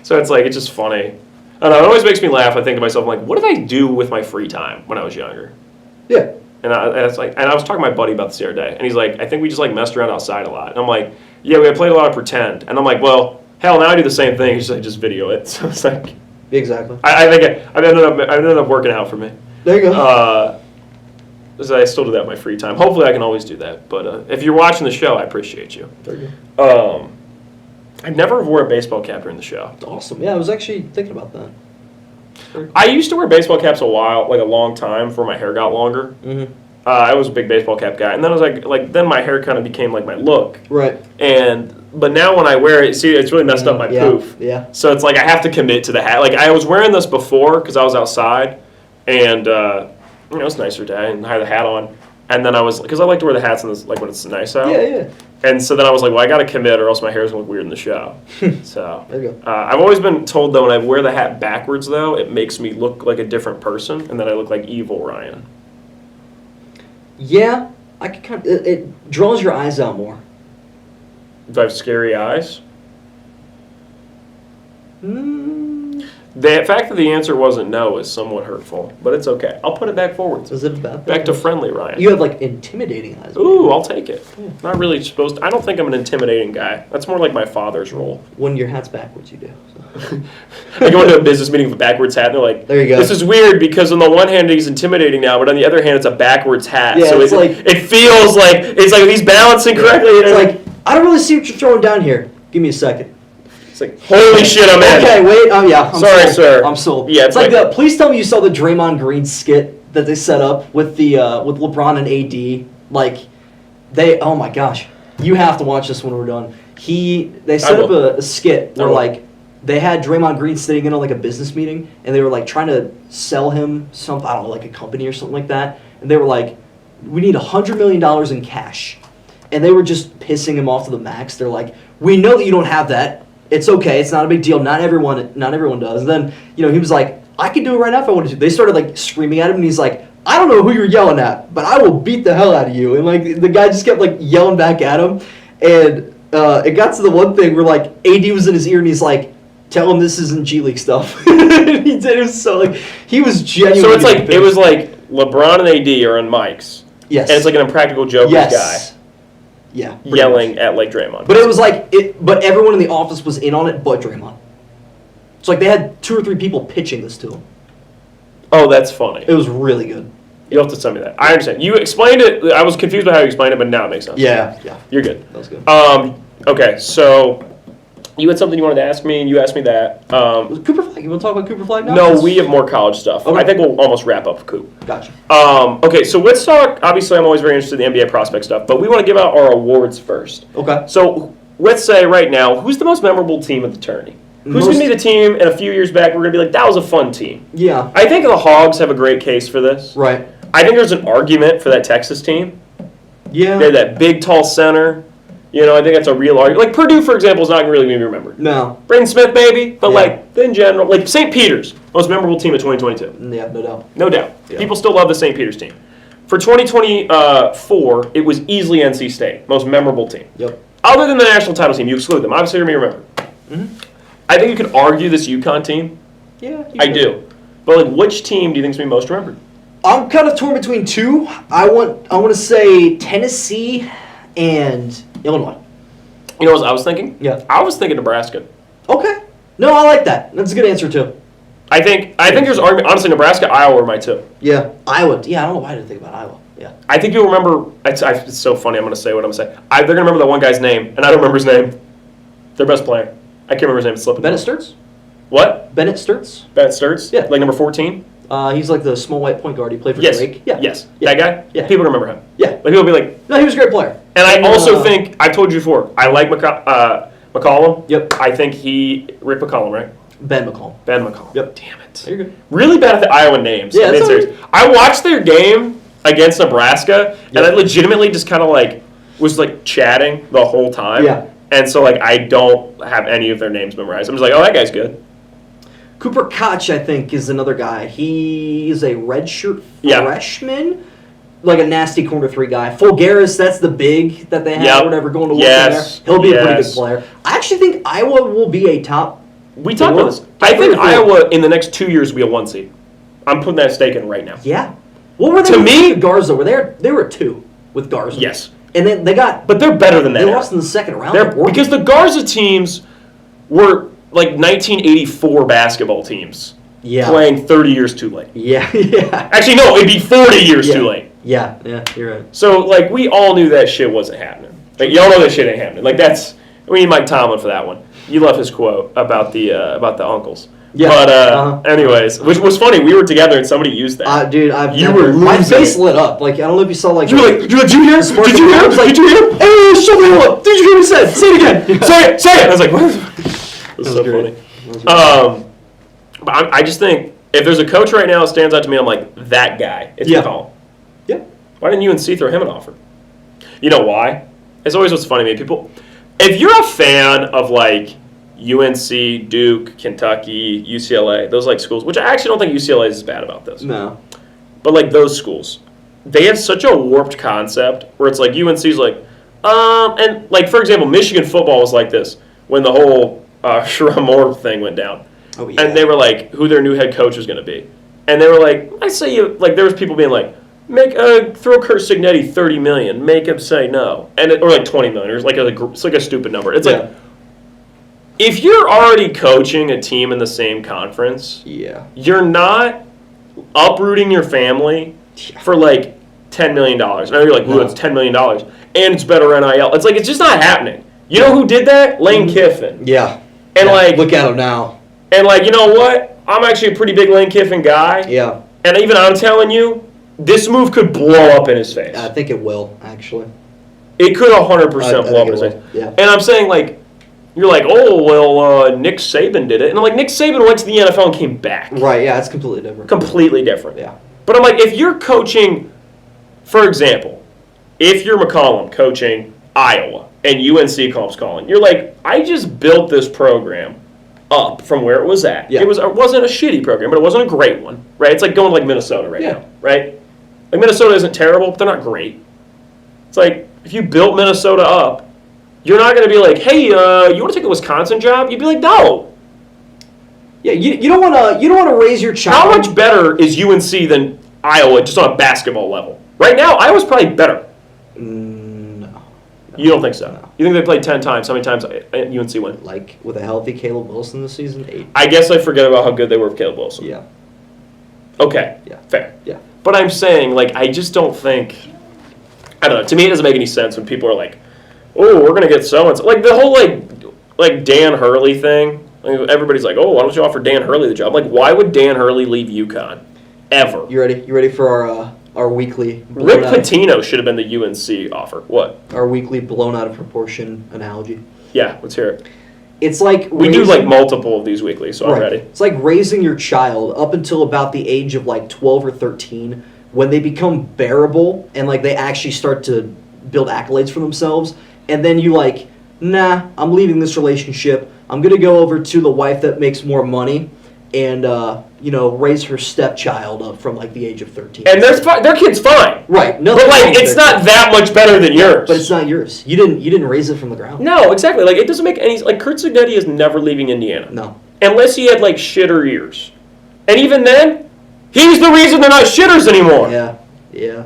so it's like it's just funny. I don't know. It always makes me laugh. I think to myself, I'm like, what did I do with my free time when I was younger? Yeah. And I was talking to my buddy about this the other day, and he's like, I think we just like messed around outside a lot. And I'm like, yeah, we played a lot of pretend. And I'm like, well, hell, now I do the same thing. Just video it. So it's like, Exactly. I think I ended up working out for me. There you go. So I still do that in my free time. Hopefully, I can always do that. But if you're watching the show, I appreciate you. There you go. I never wore a baseball cap during the show. It's awesome. Yeah, I was actually thinking about that. Very cool. I used to wear baseball caps a long time before my hair got longer. Mm-hmm. I was a big baseball cap guy, and then I was like then my hair kind of became like my look. Right. But now when I wear it, see, it's really messed up my Yeah. poof. Yeah. So it's like I have to commit to the hat. Like I was wearing this before because I was outside, and it's a nicer day, and I had the hat on. And then I was because I like to wear the hats in this like when it's nice out. Yeah, yeah. And so then I was like, well, I got to commit, or else my hair's gonna look weird in the show. So There you go. I've always been told though when I wear the hat backwards though, it makes me look like a different person, and then I look like evil Ryan. Yeah, I could kind of, it draws your eyes out more. Do I have scary eyes? Mm, The fact that the answer wasn't no is somewhat hurtful, but it's okay. I'll put it back forward. is it a bad thing? Back to friendly Ryan. You have like intimidating eyes. Ooh, I'll take it. Not really supposed to. I don't think I'm an intimidating guy. That's more like my father's role. When your hat's backwards, you do. So. I go into a business meeting with a backwards hat, and they're like, There you go. This is weird because on the one hand he's intimidating now, but on the other hand it's a backwards hat. Yeah, so it's it feels like he's balancing correctly. It's like, I don't really see what you're throwing down here. Give me a second. it's like holy shit, I'm in. Okay, wait. Oh, yeah. I'm Sorry, sold. sir. I'm sold. Yeah, it's like the. Please tell me you saw the Draymond Green skit that they set up with the with LeBron and AD. Like, they. Oh my gosh, you have to watch this when we're done. They set up a skit where like they had Draymond Green sitting in on like a business meeting, and they were like trying to sell him something. I don't know, like a company or something like that. And they were like, "We need $100 million in cash," and they were just pissing him off to the max. They're like, "We know that you don't have that. It's okay. It's not a big deal. Not everyone does." And then, he was like, "I can do it right now if I wanted to." They started like screaming at him, and he's like, "I don't know who you're yelling at, but I will beat the hell out of you." And like the guy just kept like yelling back at him, and it got to the one thing where like AD was in his ear, and he's like, "Tell him this isn't G League stuff." And he did. It was so like he was genuinely. So it's like pissed. it was like LeBron and AD are on mics. Yes. And it's like an impractical joke yes. guy Yeah. pretty yelling much. at like Draymond. But it was like but everyone in the office was in on it, but Draymond. It's like they had 2 or 3 people pitching this to him. Oh, that's funny. It was really good. You'll have to tell me that. I understand. You explained it. I was confused by how you explained it, but now it makes sense. Yeah. You're good. That was good. Okay, so you had something you wanted to ask me, and you asked me that. Cooper Flag. You want to talk about Cooper Flag now? No, we have more college stuff. Okay. I think we'll almost wrap up Coop. Gotcha. Okay, so let's talk. Obviously, I'm always very interested in the NBA prospect stuff, but we want to give out our awards first. Okay. So let's say right now, who's the most memorable team at the tourney? Who's going to be the team in a few years back? We're going to be like, that was a fun team. Yeah. I think the Hogs have a great case for this. Right. I think there's an argument for that Texas team. Yeah. They had that big, tall center. I think that's a real argument. Like Purdue, for example, is not really going to be remembered. No. Braden Smith, maybe, but Yeah. like in general, like St. Peter's, most memorable team of 2022. Yeah, no doubt. No doubt. Yeah. People still love the St. Peter's team. For 2024, it was easily NC State, most memorable team. Yep. Other than the national title team, you exclude them. Obviously, you're going to be remembered. I think you could argue this UConn team. Yeah. I do. But like, which team do you think is going to be most remembered? I'm kind of torn between 2. I want to say Tennessee and Illinois. You know what I was thinking? Yeah. I was thinking Nebraska. Okay. No, I like that. That's a good answer too. I think there's argument. Honestly, Nebraska, Iowa are my 2. Yeah. Iowa. Yeah, I don't know why I didn't think about Iowa. Yeah. I think you'll remember. It's so funny. I'm going to say what I'm going to say. They're going to remember that one guy's name, and I don't remember his name. Their best player. I can't remember his name. It's slipping. Bennett Sturts? What? Bennett Sturts? Bennett Sturts? Yeah. Like number 14? He's like the small white point guard. He played for Yes. Drake. Yeah. Yes. Yeah. That guy? Yeah. People remember him. Yeah. Like people be like, No, he was a great player. and I also think, I've told you before, I like McCollum. Yep. I think Rick McCollum, right? Ben McCollum. Ben McCollum. Yep. Damn it. You're good. Really bad at the Iowa names. Yeah, I'm being that's all serious. I watched their game against Nebraska, and Yep. I legitimately just kind of like was like chatting the whole time. Yeah. And so like I don't have any of their names memorized. I'm just like, oh, that guy's good. Cooper Koch, I think, is another guy. He's a redshirt Yeah. freshman, like a nasty corner three guy. Fulgaris, that's the big that they have, Yep. or whatever, going to work Yes. in there. He'll be a pretty Yes. good player. I actually think Iowa will be a top. We talked about this. Top I think 3 or 4. Iowa in the next 2 years will be a 1 seed. I'm putting that stake in right now. Yeah. What were they To with me- Garza? They were 2 with Garza. Yes. And then they got. But they're better than that. They era. lost in the second round. They're, because the Garza teams were like 1984 basketball teams yeah. playing 30 years too late. Yeah. Yeah. Actually, no, it'd be 40 years Yeah. too late. Yeah. Yeah. You're right. So, like, we all knew that shit wasn't happening. Like, y'all know that shit ain't happening. Like, we need Mike Tomlin for that one. You love his quote about the uncles. Yeah. But, anyways, which was funny. We were together and somebody used that. Dude, I've You never, were my losing face it. lit up. Like, I don't know if you saw, like... You were like, did you hear? Did you hear? I was like, Did you hear? Hey, show me what? Did you hear what he said? Say it again. Say it! Say it! I was like, what? It was so great. funny. But I just think if there's a coach right now that stands out to me, I'm like, that guy. It's Yeah. McCollum. Yeah. Why didn't UNC throw him an offer? You know why? It's always what's funny to me. People, if you're a fan of like UNC, Duke, Kentucky, UCLA, those like schools, which I actually don't think UCLA is as bad about this, No. but like those schools, they have such a warped concept where it's like UNC's like, and like for example, Michigan football was like this when the whole Sherrod Moore thing went down. Oh, yeah. And they were like, who their new head coach was going to be. And they were like, I say you, like, there was people being like, throw Kurt Signetti $30 million, make him say no. Or like $20 million. It was like it's like a stupid number. It's like, if you're already coaching a team in the same conference, Yeah. you're not uprooting your family for like $10 million. And you're like, ooh, No. it's $10 million. And it's better NIL. It's like, it's just not happening. You know who did that? Lane Kiffin. Yeah. And Yeah. like, Look at him now. and like, you know what? I'm actually a pretty big Lane Kiffin guy. Yeah. And even I'm telling you, this move could blow up in his face. I think it will, actually. It could 100% I blow up think in it his will. face. Yeah. And I'm saying, like, you're like, oh, well, Nick Saban did it. And I'm like, Nick Saban went to the NFL and came back. Right, yeah, it's completely different. Completely different. Yeah. But I'm like, if you're coaching, for example, if you're McCollum coaching Iowa and UNC comes calling, you're like, I just built this program up from where it was at. Yeah. It wasn't a shitty program, but it wasn't a great one, right? It's like going like Minnesota right Yeah. now, right? Like Minnesota isn't terrible, but they're not great. It's like if you built Minnesota up, you're not going to be like, hey, you want to take a Wisconsin job? You'd be like, no. Yeah, you don't want to raise your child. How much better is UNC than Iowa just on a basketball level? Right now, Iowa's probably better. No. You don't think so? No. You think they played 10 times? How many times UNC win? Like with a healthy Caleb Wilson this season, 8. I guess I forget about how good they were with Caleb Wilson. Yeah. Okay. Yeah. Fair. Yeah. But I'm saying, like, I just don't think. I don't know. To me, it doesn't make any sense when people are like, "Oh, we're gonna get so and so." Like the whole like Dan Hurley thing. Like, everybody's like, "Oh, why don't you offer Dan Hurley the job?" Like, why would Dan Hurley leave UConn? Ever. You ready? You ready for our weekly Rick blown out- Pitino should have been the UNC offer. What? our weekly blown out of proportion analogy? Yeah, let's hear it. It's like We do raising- like multiple of these weekly, so I'm Right. ready. It's like raising your child up until about the age of like 12 or 13 when they become bearable and like they actually start to build accolades for themselves. And then you like, nah, I'm leaving this relationship. I'm going to go over to the wife that makes more money and, raise her stepchild up from like the age of 13. And their kid's fine. Right. No, But like, it's not that much better than yours. But it's not yours. You didn't raise it from the ground. No, exactly. Like, it doesn't make any. Like, Kurt Signetti is never leaving Indiana. No. Unless he had like shitter ears, and even then, he's the reason they're not shitters anymore. Yeah. Yeah.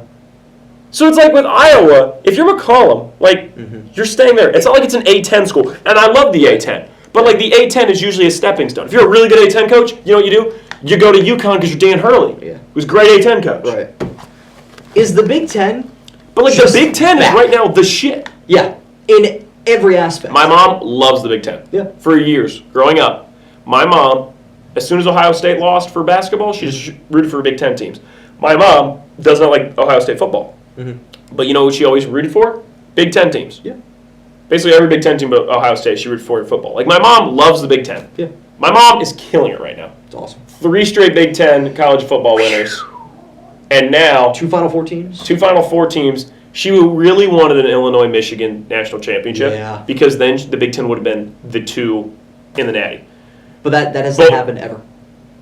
So it's like with Iowa, if you're McCollum, like Mm-hmm. you're staying there. It's not like it's an A10 school, and I love the A10. But like the A10 is usually a stepping stone. If you're a really good A10 coach, you know what you do? You go to UConn because you're Dan Hurley, Yeah. who's a great A10 coach. Right. Is the Big Ten? But like the Just Big Ten is back. right now the shit. Yeah, in every aspect. My mom loves the Big Ten. Yeah. For years, growing up, my mom, as soon as Ohio State lost for basketball, she just rooted for Big Ten teams. My mom does not like Ohio State football. But you know what she always rooted for? Big Ten teams. Yeah. Basically every Big Ten team but Ohio State, she rooted for in football. Like, my mom loves the Big Ten. Yeah. My mom is killing it right now. It's awesome. 3 straight Big Ten college football winners. And now, 2 Final Four teams. 2 Final Four teams. She really wanted an Illinois-Michigan national championship. Yeah. Because then the Big Ten would have been the 2 in the Natty. But that hasn't happened ever.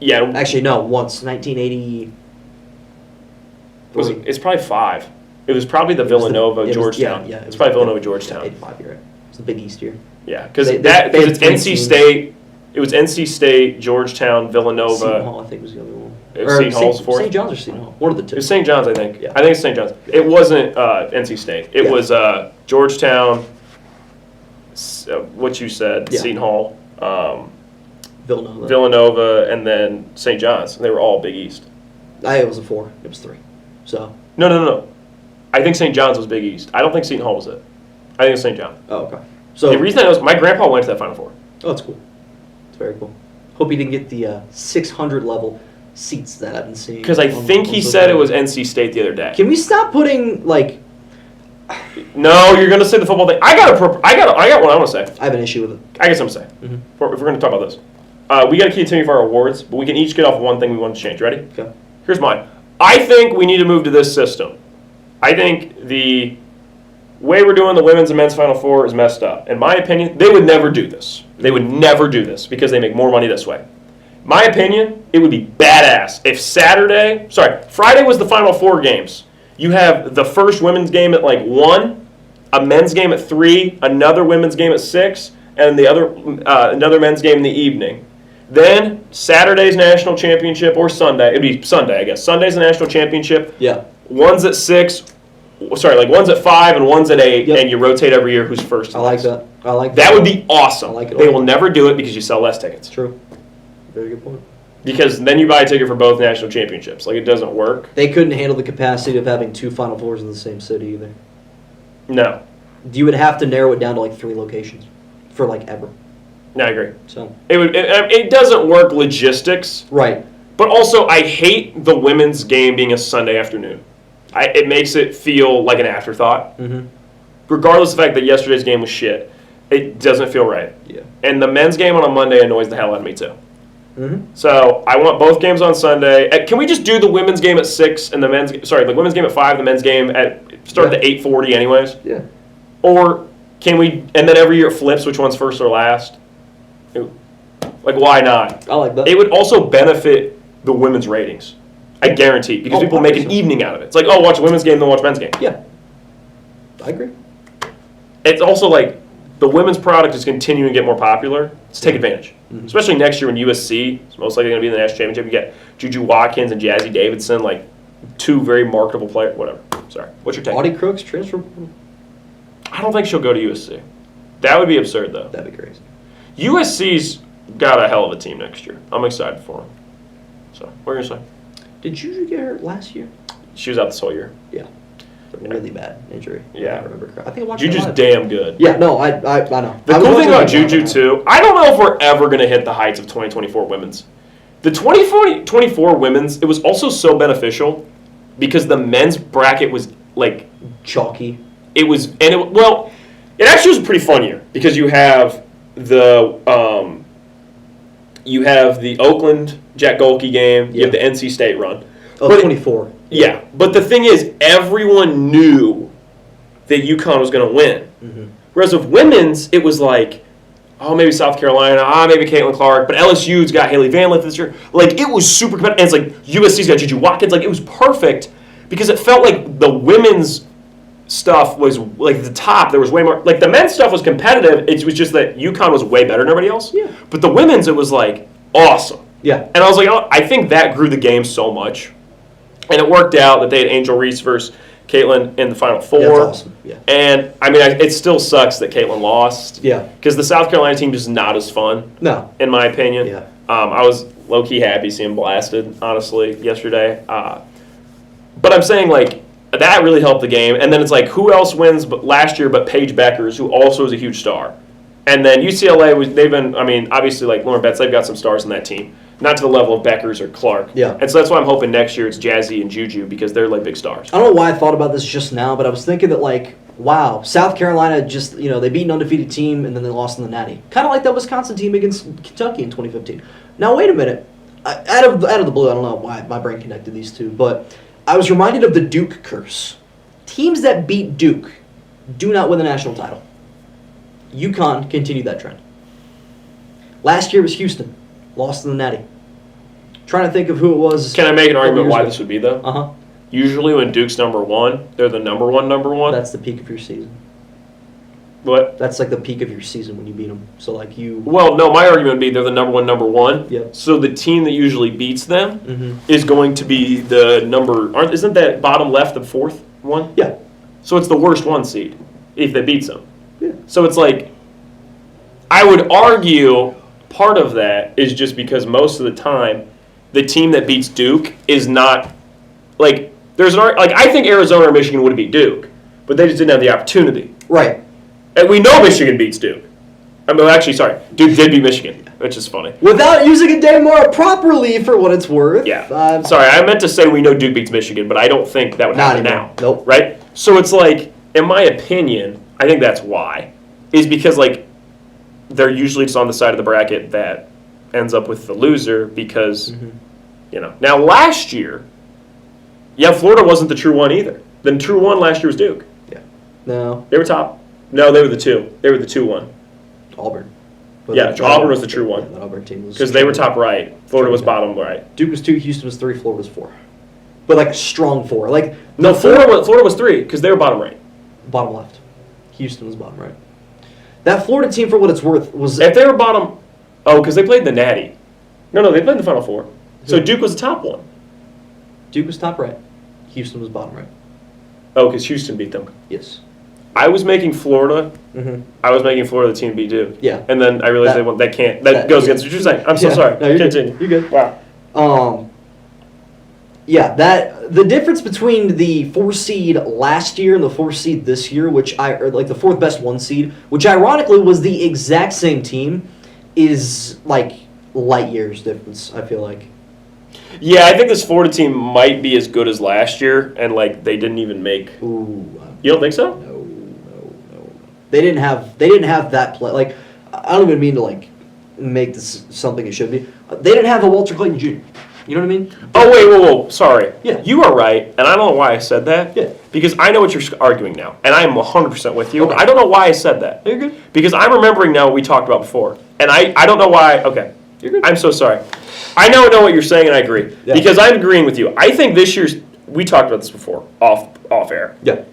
Yeah. Actually, no. Once. 1980. It's probably 5. It was probably the Villanova, Georgetown. Yeah. It's probably Villanova, Georgetown. 85, you're right. It's the Big East year. Yeah, because They it's had 3 NC teams. State. It was NC State, Georgetown, Villanova. Seton Hall, I think, was the other one. It was Seton Hall's fourth? St. John's or Seton Hall. One of the It two. was St. John's, I think. Yeah. I think it's St. John's. It wasn't NC State. It Yeah. was Georgetown, what you said, Yeah. Seton Hall, Villanova. Villanova, and then St. John's. They were all Big East. It was a 4. It was 3. So. No. I think St. John's was Big East. I don't think Seton Hall was it. I think it's St. John. Oh, okay. So. The reason I know is my grandpa went to that Final Four. Oh, that's cool. It's very cool. Hope he didn't get the 600 level seats that I've been seeing. Because I on- think on he social said it media. was NC State the other day. Can we stop putting like? No, you're gonna say the football thing. I got what I want to say. I have an issue with it. I got something to say. Mhm. If we're going to talk about this, we got to continue for our awards, but we can each get off one thing we want to change. Ready? Okay. Here's mine. I think we need to move to this system. I think the way we're doing the women's and men's Final Four is messed up. In my opinion, they would never do this. They would never do this because they make more money this way. My opinion, it would be badass if Friday was the Final Four games. You have the first women's game at like 1, a men's game at 3, another women's game at 6, and the other another men's game in the evening. Then Saturday's national championship or Sunday. It'd be Sunday, I guess. Sunday's the national championship. Yeah. One's at 6. One's at 5 and one's at 8, Yep. and you rotate every year who's first. I like that. I like That would be awesome. I like it a They lot. will never do it because you sell less tickets. True. Very good point. Because then you buy a ticket for both national championships. Like, it doesn't work. They couldn't handle the capacity of having 2 Final Fours in the same city either. No. You would have to narrow it down to like 3 locations for like ever. No, I agree. So. It doesn't work logistics, Right. but also I hate the women's game being a Sunday afternoon. It makes it feel like an afterthought. Mm-hmm. Regardless of the fact that yesterday's game was shit, it doesn't feel right. Yeah. And the men's game on a Monday annoys the hell out of me too. Mm-hmm. So I want both games on Sunday. Can we just do the women's game at 6 and the women's game at 5, the men's game at start at 8:40 anyways? Yeah. Or can we? And then every year it flips which one's first or last. Like, why not? I like that. It would also benefit the women's ratings. I guarantee, because people make an 100%. evening out of it. It's like, oh, watch women's game, then watch men's game. Yeah. I agree. It's also like the women's product is continuing to get more popular. Let's take advantage. Mhm. Especially next year when USC is most likely going to be in the national championship. You get Juju Watkins and Jazzy Davidson, like 2 very marketable players. Whatever. Sorry. What's your take? Audie Crooks transfer. I don't think she'll go to USC. That would be absurd, though. That'd be crazy. USC's got a hell of a team next year. I'm excited for them. So, what are you going to say? Did Juju get hurt last year? She was out this whole year. Yeah. It's a really bad injury. Yeah. I remember. I think I watched it Juju's live. damn good. Yeah, no, I know. The I was cool thing watching about it live. Juju, too, I don't know if we're ever going to hit the heights of 2024 women's. The 2024 women's, it was also so beneficial because the men's bracket was, like, Chalky. it actually was a pretty fun year because you have the Oakland Jack Golke game, you have the NC State run. Oh, But- 24. Yeah, but the thing is, everyone knew that UConn was going to win. Mm-hmm. Whereas with women's, it was like, oh, maybe South Carolina, maybe Caitlin Clark, but LSU's got Haley Van Lith this year. Like, it was super competitive. And it's like, USC's got Juju Watkins. Like, it was perfect because it felt like the women's stuff was, like, the top. There was way more. Like, the men's stuff was competitive. It was just that UConn was way better than everybody else. Yeah. But the women's, it was, like, awesome. Yeah. And I was like, oh, I think that grew the game so much. And it worked out that they had Angel Reese versus Caitlin in the Final Four. That's awesome. Yeah. And, I mean, it still sucks that Caitlin lost. Yeah. Because the South Carolina team is not as fun, No. in my opinion. Yeah. I was low-key happy seeing blasted, honestly, yesterday. But I'm saying, like, that really helped the game. And then it's like, who else wins last year but Paige Beckers, who also is a huge star. And then UCLA, they've been, I mean, obviously, like Lauren Betts, they've got some stars in that team. Not to the level of Beckers or Clark. Yeah. And so that's why I'm hoping next year it's Jazzy and Juju because they're like big stars. I don't know why I thought about this just now, but I was thinking that, like, wow, South Carolina just, they beat an undefeated team and then they lost in the Natty. Kind of like that Wisconsin team against Kentucky in 2015. Now, wait a minute. Out of the blue, I don't know why my brain connected these two, but I was reminded of the Duke curse. Teams that beat Duke do not win the national title. UConn continued that trend. Last year was Houston. Lost in the Natty. Trying to think of who it was. Can I make an argument why this would be, though? Uh-huh. Usually when Duke's number one, they're the number one. That's the peak of your season. What? That's like the peak of your season when you beat them. So like you. Well, no, my argument would be they're the number one. Yeah. So the team that usually beats them Mm-hmm. is going to be the isn't that bottom left the fourth one? Yeah. So it's the worst one seed if they beats them. Yeah. So it's like, I would argue part of that is just because most of the time, the team that beats Duke is not, like, I think Arizona or Michigan would have beat Duke, but they just didn't have the opportunity. Right. And we know Michigan beats Duke. Duke did beat Michigan, which is funny. Without using a day more properly for what it's worth. Yeah. Sorry, I meant to say we know Duke beats Michigan, but I don't think that would happen now. Nope. Right? So it's like, in my opinion, I think that's why. Is because, like, they're usually just on the side of the bracket that ends up with the loser because, Now, last year, Florida wasn't the true one either. The true one last year was Duke. Yeah. No. They were top. No, they were the two. They were the 2-1. Auburn. Auburn was the true one. That Auburn team was. Because they were top right. Florida was bottom right. Duke was 2, Houston was 3, Florida was 4. But like a strong 4. Like no, Florida was 3 because they were bottom right. Bottom left. Houston was bottom right. That Florida team, for what it's worth, was. If they were bottom, because they played the Natty. No, they played in the Final Four. So Duke was the top one. Duke was top right. Houston was bottom right. Oh, because Houston beat them. Yes. I was making Florida. Mm-hmm. I was making Florida the team to beat Duke. Yeah. And then I realized they can't. That goes against what you're saying. I'm so sorry. No, you're Continue. Good. You're good. Wow. The difference between the 4 seed last year and the 4 seed this year, the 4th best 1 seed, which ironically was the exact same team, is like light years difference. I feel like. Yeah, I think this Florida team might be as good as last year, and like they didn't even make. Ooh. You don't think so? No. They didn't have that play. Like, I don't even mean to like make this something it should be. They didn't have a Walter Clayton Jr. You know what I mean? Oh wait, whoa, sorry. Yeah. You are right, and I don't know why I said that. Yeah. Because I know what you're arguing now, and I am 100% with you. Okay. I don't know why I said that. You're good. Because I'm remembering now what we talked about before, and I don't know why. Okay. You're good. I'm so sorry. I know what you're saying, and I agree. Yeah. Because I'm agreeing with you. I think this year's, we talked about this before, off air. Yeah.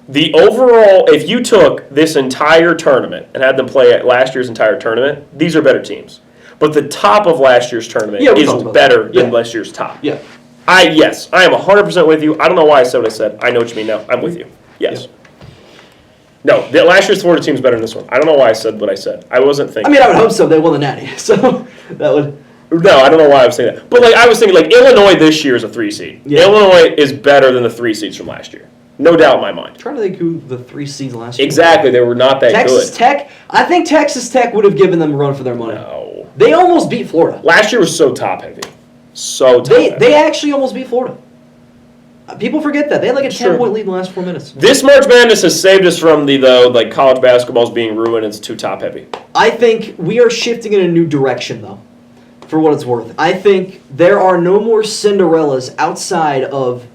The overall, if you took this entire tournament and had them play at last year's entire tournament, these are better teams. But the top of last year's tournament is better than last year's top. Yeah. I am 100% with you. I don't know why I said what I said. I know what you mean now. I'm with you. Yes. Yeah. No, the last year's Florida team's better than this one. I don't know why I said what I said. I wasn't thinking. I mean, I would hope so. They won the Natty, so that would. No, I don't know why I was saying that. But I was thinking Illinois this year is a 3 seed. Yeah. Illinois is better than the 3 seeds from last year. No doubt in my mind. I'm trying to think who the 3 seeds last year. Exactly, they were not that Texas good. Tech. I think Texas Tech would have given them a run for their money. No. They almost beat Florida. Last year was so top heavy. So top heavy. They actually almost beat Florida. People forget that. They had like a 10-point lead in the last 4 minutes. This March Madness has saved us from college basketball is being ruined. It's too top heavy. I think we are shifting in a new direction, though, for what it's worth. I think there are no more Cinderellas outside of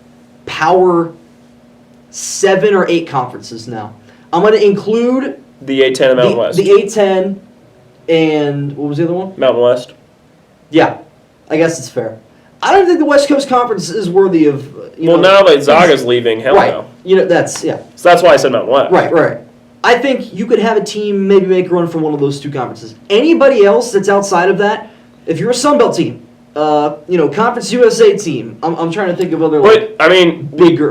Power 7 or 8 conferences now. I'm going to include the A-10 and Mountain West. The A-10 and what was the other one? Mountain West. Yeah, I guess it's fair. I don't think the West Coast Conference is worthy of. Now that Zaga's leaving, hell right. no. So that's why I said Mountain West. Right. I think you could have a team maybe make a run for one of those 2 conferences. Anybody else that's outside of that, if you're a Sun Belt team, Conference USA team. I'm trying to think of other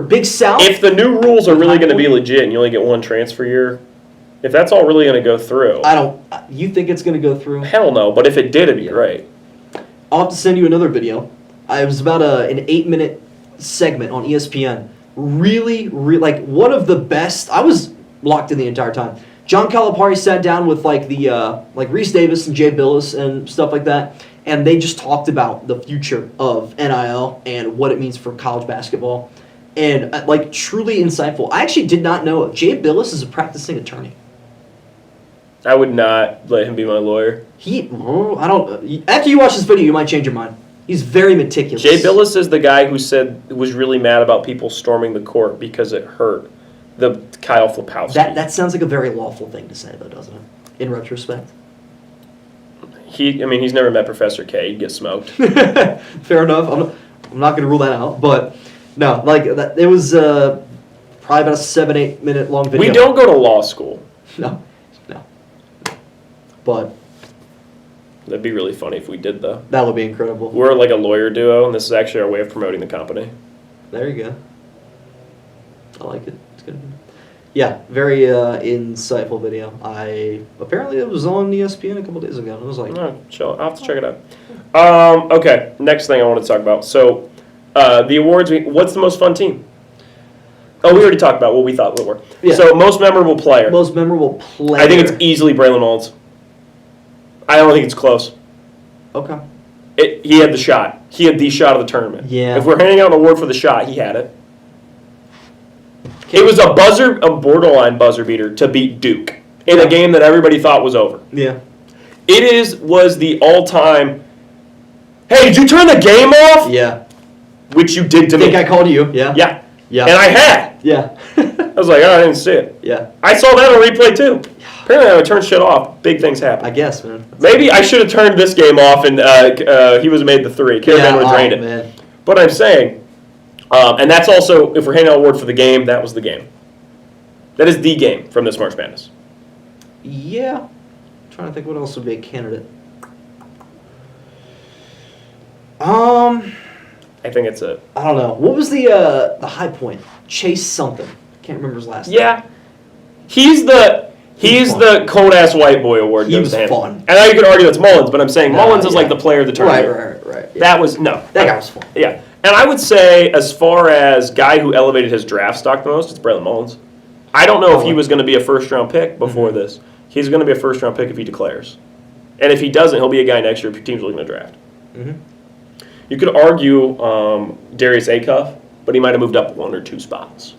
Big South. If the new rules are really going to be legit and you only get 1 transfer year, if that's all really going to go through, You think it's going to go through? Hell no. But if it did, it'd be great. I'll have to send you another video. It was about an 8-minute segment on ESPN really, like one of the best. I was locked in the entire time. John Calipari sat down with like the like Reese Davis and Jay Billis and stuff like that, and they just talked about the future of NIL and what it means for college basketball, and like truly insightful. I actually did not know Jay Billis is a practicing attorney. I would not let him be my lawyer. I don't. After you watch this video, you might change your mind. He's very meticulous. Jay Billis is the guy who was really mad about people storming the court because it hurt the Kyle Flipowski. That sounds like a very lawful thing to say, though, doesn't it? In retrospect. He's never met Professor K. He'd get smoked. Fair enough. I'm not going to rule that out, but no, like it was probably about a 7-8 minute long video. We don't go to law school. No. But that'd be really funny if we did, though. That would be incredible. We're like a lawyer duo, and this is actually our way of promoting the company. There you go. I like it. It's good. Yeah, very insightful video. Apparently it was on ESPN a couple days ago. I was like, chill. I'll have to check it out. Okay, next thing I want to talk about. So, the awards. What's the most fun team? Oh, we already talked about what we thought they were. Yeah. So, most memorable player. Most memorable player. I think it's easily Braylon Mullins. I don't think it's close. Okay. He had the shot. He had the shot of the tournament. Yeah. If we're handing out an award for the shot, he had it. It was a borderline buzzer beater to beat Duke in a game that everybody thought was over. Yeah. Was the all-time, hey, did you turn the game off? Yeah. Which you did to me. I think I called you. Yeah. Yeah. Yeah. And I had. Yeah. I was like, I didn't see it. Yeah. I saw that on replay, too. Apparently, I would turn shit off. Big things happen. I guess, man. Maybe I should have turned this game off and he was made the three. Caravan would have drained it. Man. But I'm saying, and that's also, if we're handing out an award for the game, that was the game. That is the game from this March Madness. Yeah. I'm trying to think what else would be a candidate. I think it's a... I don't know. What was the high point? Chase something. Can't remember his last name. Yeah. He's the cold-ass white boy award. He was to him. fun. And now you could argue that's Mullins, but I'm saying Mullins is like the player of the tournament. Right. Yeah. That was... No. That guy was fun. Yeah. And I would say, as far as guy who elevated his draft stock the most, it's Braylon Mullins. I don't know if he was going to be a first-round pick before this. He's going to be a first-round pick if he declares. And if he doesn't, he'll be a guy next year if your team's looking to draft. Mm-hmm. You could argue Darius Acuff, but he might have moved up 1 or 2 spots.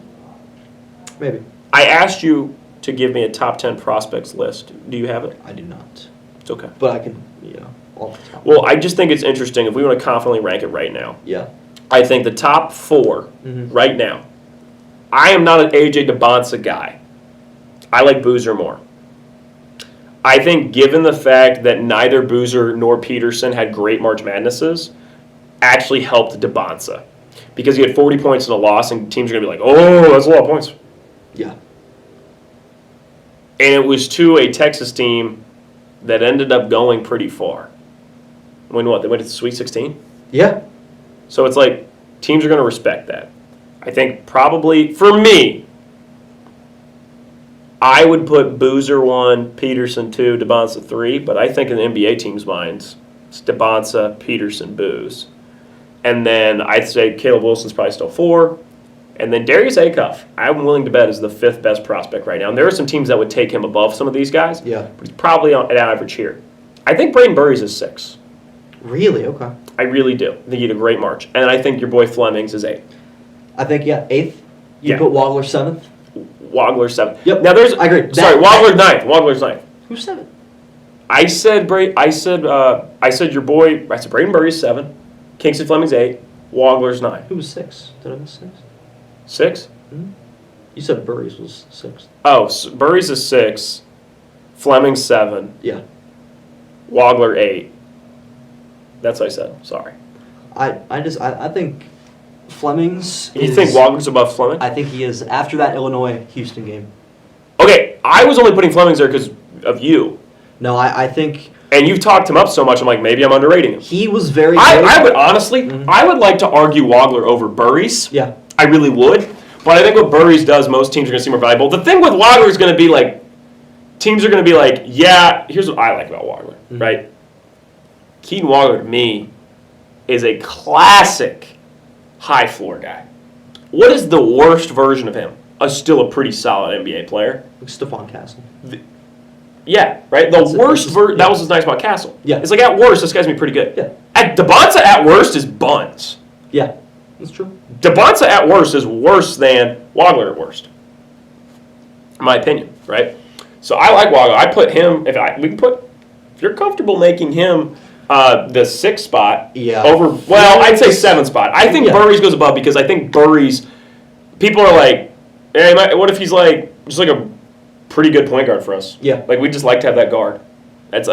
Maybe. I asked you to give me a top 10 prospects list. Do you have it? I do not. It's okay. But I can, off the top. Well, I just think it's interesting if we want to confidently rank it right now. Yeah. I think the top 4 right now. I am not an AJ DeBonsa guy. I like Boozer more. I think given the fact that neither Boozer nor Peterson had great March Madnesses, actually helped DeBonsa. Because he had 40 points in a loss, and teams are going to be like, oh, that's a lot of points. Yeah. And it was to a Texas team that ended up going pretty far. They went to the Sweet 16? Yeah. So it's like, teams are going to respect that. I think probably, for me, I would put Boozer 1, Peterson 2, DeBonsa 3, but I think in the NBA teams' minds, it's DeBonsa, Peterson, Booze. And then I'd say Caleb Wilson's probably still 4. And then Darius Acuff, I'm willing to bet, is the 5th best prospect right now. And there are some teams that would take him above some of these guys. Yeah. But he's probably at average here. I think Braden Burries is 6. Really? Okay. I really do. I think he had a great March. And I think your boy Flemings is 8. I think, 8th. You Yeah. put Wagler 7th? Wagler 7. Yep. Now there's... I agree. Sorry, Wagler's 9th. Wagler's 9th. Who's 7th? I said your boy... I said Braden Burries 7. Kingston Fleming's 8. Wagler's 9. Who was 6? Did I miss 6? 6? You said Burries was 6th. Oh, Burries is 6. Fleming 7. Yeah. Wagler 8. That's what I said. Sorry. I think Fleming's You think Wagler's above Fleming? I think he is after that Illinois-Houston game. Okay, I was only putting Flemings there because of you. No, I think... And you've talked him up so much, I'm like, maybe I'm underrating him. He was very I would honestly, I would like to argue Wagler over Burries. Yeah. I really would. But I think what Burries does, most teams are going to see more valuable. The thing with Wagler is going to be like, teams are going to be like, yeah, here's what I like about Wagler, right? Keaton Wagler, to me, is a classic high floor guy. What is the worst version of him? Still a pretty solid NBA player. Like Stephon Castle. Yeah, right? That was what's nice about Castle. Yeah. It's like, at worst, this guy's going to be pretty good. Yeah. Devonta at worst is buns. Yeah, that's true. Devonta at worst is worse than Wagler at worst. In my opinion, right? So I like Wagler. I put him, if you're comfortable making him the 6th spot over, I'd say 7th spot. I think Burries goes above because I think Burries, people are like, hey, what if he's like, just like a pretty good point guard for us? Yeah. Like, we'd just like to have that guard. That's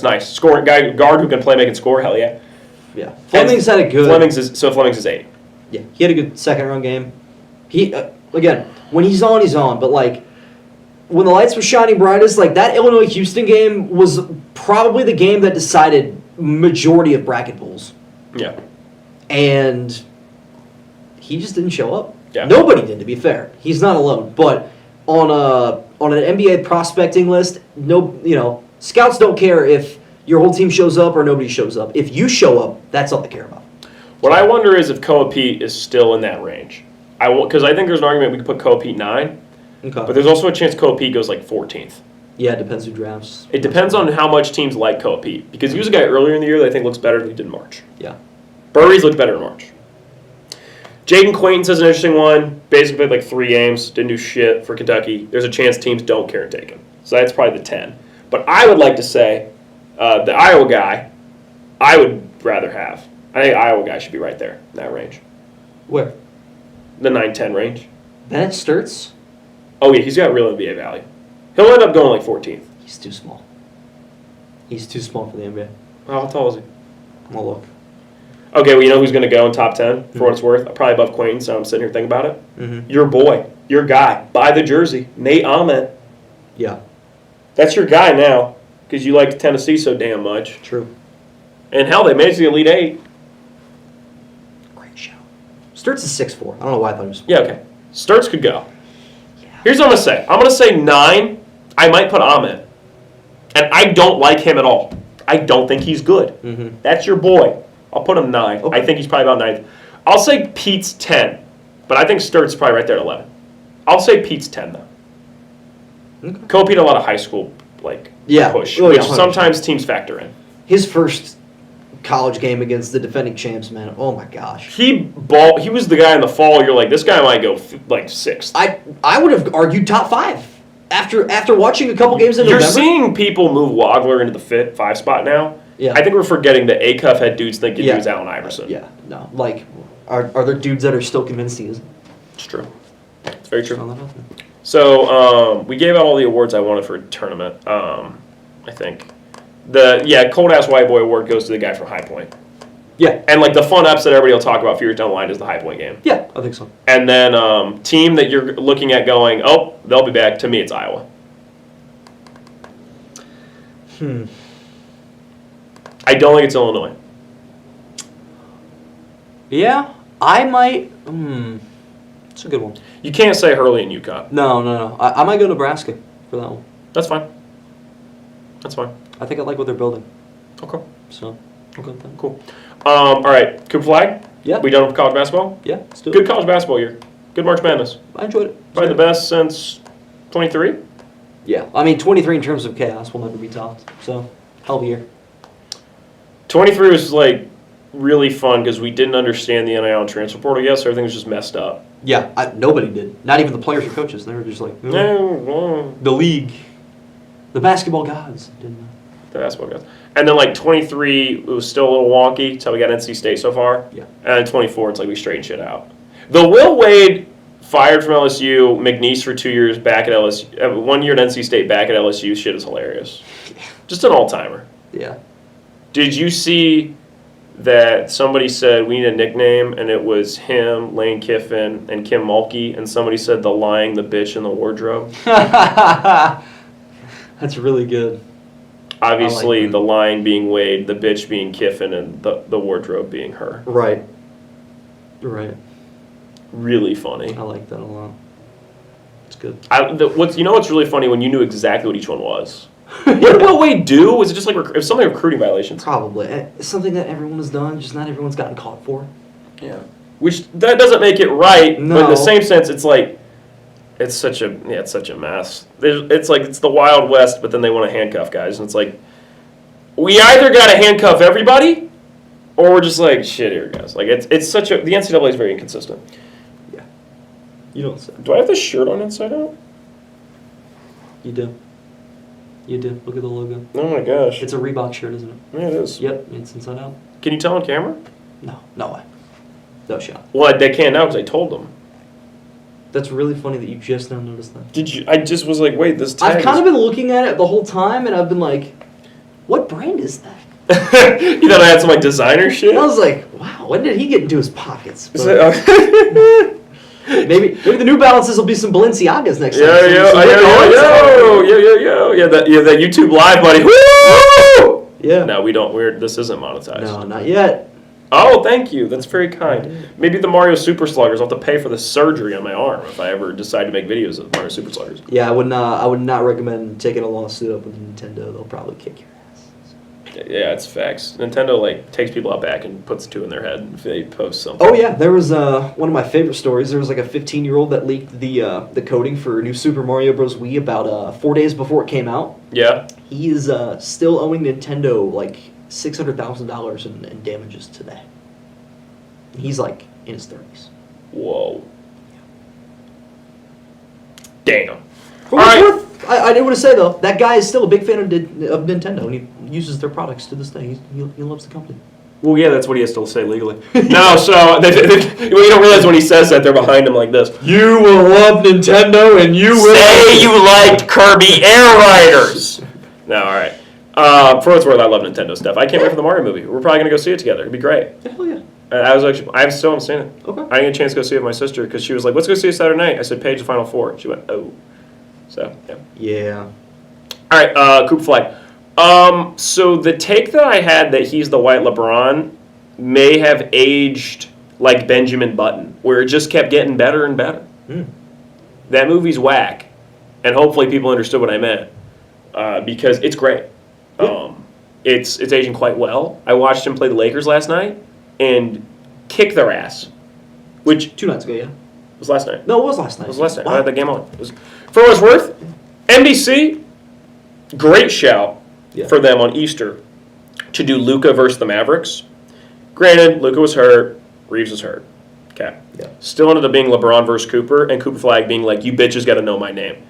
nice. Guard who can play, make, and score, hell yeah. Yeah. Fleming's had a good. Fleming's is 8. Yeah, he had a good second round game. He again, when he's on, he's on. But like, when the lights were shining brightest, like that Illinois-Houston game was probably the game that decided majority of bracket pools. Yeah. And he just didn't show up. Yeah. Nobody did, to be fair. He's not alone. But on an NBA prospecting list, scouts don't care if your whole team shows up or nobody shows up. If you show up, that's all they care about. What I wonder is if Koa Pete is still in that range. Because I think there's an argument we could put Koa Pete 9, Okay. but there's also a chance Koa Pete goes like 14th. Yeah, it depends who drafts. It depends on how much teams like Koa Pete. Because he was a guy earlier in the year that I think looks better than he did in March. Yeah. Burries looked better in March. Jaden Quaintance has an interesting one. Basically played like 3 games, didn't do shit for Kentucky. There's a chance teams don't care and take him. So that's probably the 10. But I would like to say the Iowa guy, I would rather have. I think Iowa guy should be right there in that range. Where? The 9-10 range. Bennett Sturtz? Oh, yeah, he's got real NBA value. He'll end up going like 14th. He's too small. He's too small for the NBA. How tall is he? I'm gonna look. Okay, well, you know who's going to go in top 10 for what it's worth? Probably above Quaintance, so I'm sitting here thinking about it. Mm-hmm. Your boy, your guy, buy the jersey, Nate Ahmed. Yeah. That's your guy now because you like Tennessee so damn much. True. And hell, they made it to the Elite 8. Great show. Sturtz is 6'4". I don't know why I thought he was. Yeah, okay. Sturtz could go. Yeah. Here's what I'm going to say. I'm going to say 9. I might put Ahmed. And I don't like him at all. I don't think he's good. Mm-hmm. That's your boy. I'll put him 9. Okay. I think he's probably about 9th. I'll say Pete's 10. But I think Sturtz is probably right there at 11. I'll say Pete's 10, though. Okay. Kobe had a lot of high school push, Oh, yeah, which 100%. sometimes teams factor in. His first college game against the defending champs, man. Oh my gosh. He was the guy in the fall. You're like, this guy might go like 6th. I would have argued top 5 after watching a couple games in You're November. seeing people move Wagler into the 5 spot now. Yeah. I think we're forgetting that Acuff had dudes thinking he Yeah. was Allen Iverson. Yeah. No. Like, are there dudes that are still convinced he isn't? It's true. It's very Just true. throwing that out there. So we gave out all the awards I wanted for a tournament. I think the cold ass white boy award goes to the guy from High Point. Yeah. And like the fun ups that everybody will talk about a few years down the line is the High Point game. Yeah, I think so. And then team that you're looking at going, oh, they'll be back. To me, it's Iowa. I don't think it's Illinois. Yeah, I might. It's a good one. You can't say Hurley and UConn. No. I might go Nebraska for that one. That's fine. That's fine. I think I like what they're building. Okay. So, okay with that. Cool. All right. Cooper Flag? Yeah. We done with college basketball? Yeah, let's do it. Good college basketball year. Good March Madness. I enjoyed it. Probably the best since 23. Yeah, I mean, 23 in terms of chaos will never be topped. So, hell of a year. 23 was like really fun because we didn't understand the NIL and transfer portal yet, so everything was just messed up. Yeah, nobody did. Not even the players or coaches. They were just like, The the league. The basketball gods didn't know. basketball guys. And then like 23, it was still a little wonky. That's how we got NC State so far. Yeah. And then 24, it's like we straightened shit out. The Will Wade fired from LSU, McNeese for 2 years back at LSU, 1 year at NC State back at LSU, shit is hilarious. Just an all-timer. Yeah. Did you see that somebody said we need a nickname, and it was him, Lane Kiffin, and Kim Mulkey, and somebody said the lying, the bitch, and the wardrobe? That's really good. Obviously, I like that. the lying being Wade, the bitch being Kiffin, and the wardrobe being her. Right. Really funny. I like that a lot. It's good. What's really funny when you knew exactly what each one was. What did Will Wade do? Was it just like it was something recruiting violations? Probably. It's something that everyone has done, just not everyone's gotten caught for. Yeah. which that doesn't make it right. No. But in the same sense, it's like it's such a mess. It's like it's the Wild West, but then they want to handcuff guys, and it's like we either got to handcuff everybody, or we're just like shit here, guys. Like it's such a the NCAA is very inconsistent. Yeah. You don't say. Do I have this shirt on inside out? You do. You do. Look at the logo. Oh my gosh. It's a Reebok shirt, isn't it? Yeah, it is. Yep. It's inside out. Can you tell on camera? No. No way. No shot. Well, they can't now because I told them. That's really funny that you just now noticed that. Did you? I just was like, wait, this tag I've kind of been looking at it the whole time, and I've been like, what brand is that? You thought I had some like designer shit? And I was like, wow, when did he get into his pockets? Is But it- maybe the New Balances will be some Balenciagas next time. Yeah, that YouTube live, buddy. Woo! Yeah. No, we don't. This isn't monetized. No, not yet. Oh, thank you. That's very kind. Maybe the Mario Super Sluggers. I'll have to pay for the surgery on my arm if I ever decide to make videos of Mario Super Sluggers. Yeah, I would not recommend taking a lawsuit up with Nintendo. They'll probably kick your ass. Yeah, it's facts. Nintendo like takes people out back and puts two in their head if they post something. Oh yeah, there was one of my favorite stories. There was like a 15-year-old that leaked the coding for New Super Mario Bros. Wii about 4 days before it came out. Yeah. He is still owing Nintendo like $600,000 in damages today. He's like in his 30s. Whoa. Damn. For All what right. it's worth, I did want to say though, that guy is still a big fan of Nintendo, and he uses their products to this day. He loves the company. Well, yeah, that's what he has to say legally. No, so you don't realize when he says that they're behind him like this. You will love Nintendo, and you will Say you liked Kirby Air Riders. No, all right. For what it's worth, I love Nintendo stuff. I can't wait for the Mario movie. We're probably gonna go see it together. It'd be great. Hell yeah. I still haven't seen it. Okay. I didn't get a chance to go see it with my sister because she was like, "Let's go see it Saturday night." I said, "Page the Final Four." She went, "Oh." So yeah. Yeah. All right, Cooper Flag. So the take that I had that he's the white LeBron may have aged like Benjamin Button, where it just kept getting better and better. That movie's whack, and hopefully people understood what I meant because it's great. It's aging quite well. I watched him play the Lakers last night and kick their ass, which 2 nights ago, yeah. was last night. No, it was last night. It was last night. Wow. I had the game on. For what it's worth, NBC, great shout for them on Easter to do Luka versus the Mavericks. Granted, Luka was hurt, Reeves was hurt. Okay. Yeah. Still ended up being LeBron versus Cooper, and Cooper Flag being like, "You bitches got to know my name."